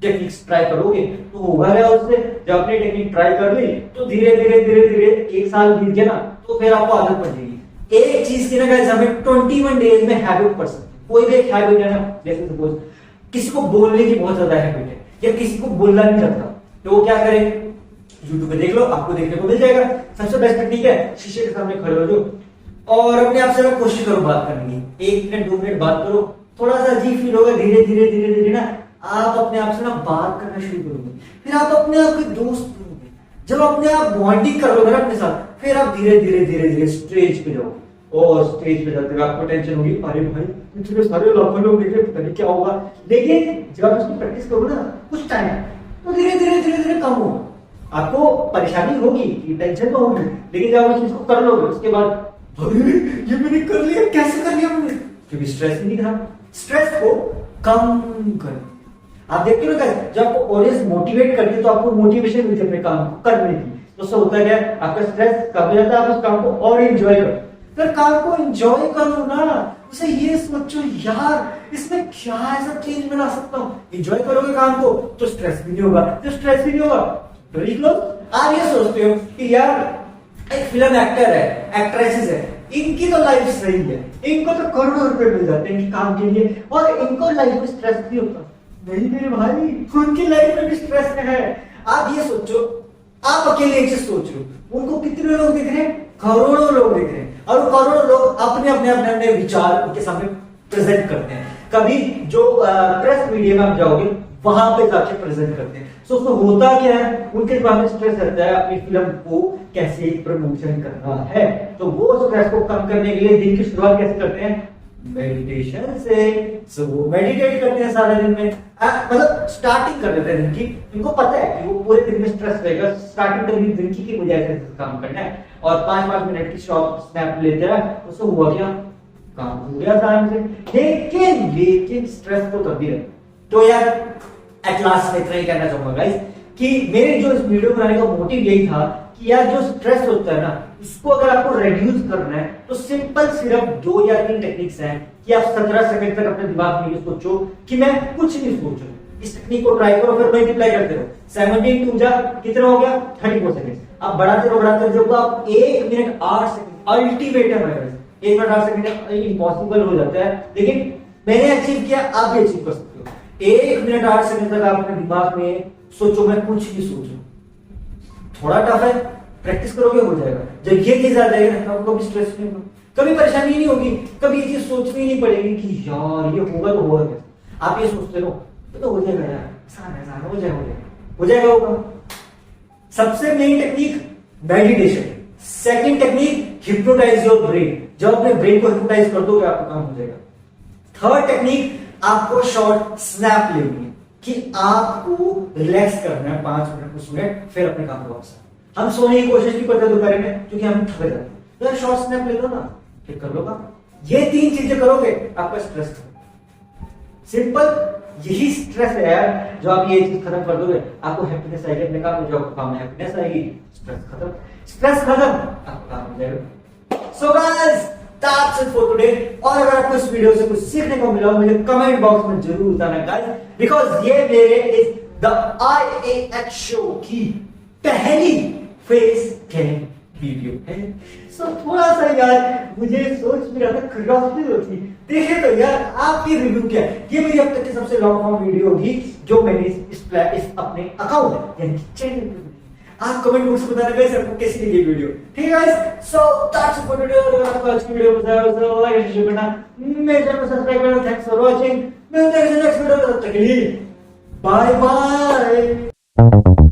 टेक्निक्स ट्राई करोगे तो होगा क्या उससे, जब आपने टेक्निक ट्राई कर ली तो धीरे धीरे धीरे धीरे 1 साल बीत गया ना, तो फिर आपको आदत पड़ जाएगी। एक चीज की ना गाइस हमें 21 डेज में हैबिट पड़ सकती है। कोई भी एक हैबिट है ना, जैसे सपोज किसी को बोलने की बहुत ज्यादा हैबिट है या किसी को बोलना नहीं चाहता, तो वो क्या करे, यूट्यूब पे देख लो, आपको देखने को मिल जाएगा। सबसे बेस्ट टेक्निक है शीशे के सामने खड़े हो जाओ और अपने आप से कोशिश करो बात करने की, 1 मिनट 2 मिनट बात करो, थोड़ा सा अजीब फील होगा, धीरे धीरे धीरे धीरे ना आप अपने आप से ना बात करना शुरू करोगे, फिर आप अपने आप के दोस्त बनोगे। जब अपने आप बॉन्डिंग करोगे ना अपने साथ, फिर आप धीरे धीरे धीरे धीरे स्टेज पे जाओ, और स्टेज पे जाते आपको टेंशन होगी, अरे भाई इतने सारे लाखों लोग देख रहे, पता नहीं क्या होगा। लेकिन जब आप उसकी प्रैक्टिस करोगे ना कुछ टाइम, तो धीरे धीरे धीरे धीरे कम होगा। आपको परेशानी होगी, टेंशन तो होगी, लेकिन जब आप इस चीज को कर लोगे उसके बाद अरे ये मैंने कर लिया, कैसे कर लिया मैंने, क्योंकि स्ट्रेस नहीं था। स्ट्रेस को कम कर, आप देखते हो ना जब आपको ऑडियंस मोटिवेट करती है तो आपको मोटिवेशन मिलती है अपने काम को करने की, तो उससे होता है आपका स्ट्रेस कम हो जाता है, आप उस काम को और एंजॉय करो। फिर काम को एंजॉय करो ना, उसे ये सोचो यार इसमें क्या ऐसा चेंज मैं ला सकता हूँ, एंजॉय करोगे काम को तो स्ट्रेस भी नहीं होगा, जब स्ट्रेस भी नहीं होगा तो रीच लो। आप ये सोचते हो कि यार एक फिल्म एक्टर है, एक्ट्रेसेस है, इनकी तो लाइफ सही है, इनको तो करोड़ों रुपए मिल जाते हैं इनके काम के लिए और इनको लाइफ में स्ट्रेस नहीं होता। नहीं मेरे भाई, उनकी लाइफ में भी स्ट्रेस है। आप ये सोचो, आप अकेले एक चीज सोच रहे हो, उनको कितने लोग दिख रहे हैं, करोड़ों लोग दिख रहे हैं, और करोड़ों लोग अपने अपने अपने अपने विचार उनके सामने प्रेजेंट करते हैं। कभी जो प्रेस मीडिया में आप जाओगे वहां पे जाके प्रेजेंट करते हैं। सो उसमें होता क्या है, उनके दिमाग में स्ट्रेस रहता है अपनी फिल्म को कैसे प्रमोशन करना है, तो वो स्ट्रेस को कम करने के लिए दिन की शुरुआत कैसे करते हैं, मेडिटेशन से। सो वो मेडिटेट करते हैं सारे दिन में, मतलब स्टार्टिंग कर देते हैं दिन की, इनको पता है कि वो पूरे दिन में स्ट्रेस रहेगा, स्टार्टिंग करनी दिन की बजाय से काम करना है, और 5-5 मिनट की शॉर्ट स्नैप लेते हैं, उससे हुआ क्या, काम हो गया आराम से। लेकिन स्ट्रेस तो तभी है। तो यार एट लास्ट में इतना ही कहना चाहूंगा गाइस कि मेरे जो इस वीडियो बनाने का मोटिव यही था कि यार जो स्ट्रेस होता है ना उसको अगर आपको रिड्यूस करना है तो सिंपल सिर्फ 2 या 3 टेक्निक्स हैं कि आप 17 सेकंड तक अपने दिमाग में ये सोचो कि मैं कुछ नहीं सोचूं। इस टेक्निक को ट्राई करो, फिर मल्टीप्लाई करते रहो, 17 टू जा कितना हो गया 34 सेकंड। आप बढ़ाते रहो जब आप 1 मिनट 8 सेकंड अल्टीमेट है, 1 मिनट 8 सेकंड इम्पॉसिबल हो जाता है, लेकिन मैंने अचीव किया, आप भी अचीव कर सकते हो। 1 मिनट 8 सेकंड तक आप अपने दिमाग में सोचो मैं कुछ नहीं सोचूं। थोड़ा टफ है, प्रैक्टिस करोगे हो जाएगा। जब ये चीज आ जाएगी ना आपको कभी स्ट्रेस नहीं होगा, कभी परेशानी नहीं होगी, कभी ये चीज सोचनी नहीं पड़ेगी कि यार ये होगा तो होगा कैसे। आप ये सोचते रहो तो हो जाएगा यार। आसान हो जाएगा होगा। सबसे main technique meditation, second technique hypnotize your brain, जब अपने ब्रेन को हिप्नोटाइज कर दोगे आपका काम हो जाएगा। थर्ड टेक्निक आपको शॉर्ट स्नैप लेनी है कि आपको रिलैक्स करना है 5 मिनट कुछ मिनट, फिर अपने काम को वापस। हम सोने की कोशिश भी करते दोपहर में क्योंकि हम थक जाते हैं, तो शॉर्ट स्नैप ले लो ना, फिर कर लो काम। ये 3 चीजें करोगे आपका स्ट्रेस सिंपल, यही स्ट्रेस है यार। जो आप ये चीज खत्म कर दोगे आपको हैप्पीनेस आएगी अपने काम में, जो आपको काम में हैप्पीनेस आएगी स्ट्रेस खत्म आपका काम हो जाएगा। So guys that's it for today. और अगर आपको इस वीडियो से कुछ सीखने को मिला हो मुझे कमेंट बॉक्स में जरूर बताना गाइस, बिकॉज ये मेरे इस द IAH शो की पहली फेस कैम वीडियो है। सो थोड़ा सा यार मुझे सोच में रहा था, क्यूरियोसिटी होती, देखे तो यार आपकी रिव्यू क्या है। ये मेरी अब तक की सबसे लॉन्ग फॉर्म वीडियो होगी जो मैंने इस अपने अकाउंट यानी चैनल पे। आप कमेंट बॉक्स में बताना गाइस आपको कैसी लगी वीडियो, ठीक है guys. So that's it for today. अगर आपको आज की वीडियो पसंद आया तो लाइक एंड शेयर करना, मेरे चैनल को सब्सक्राइब करना। Thanks for watching. मिलते हैं नेक्स्ट वीडियो में, तब तक के लिए बाय बाय।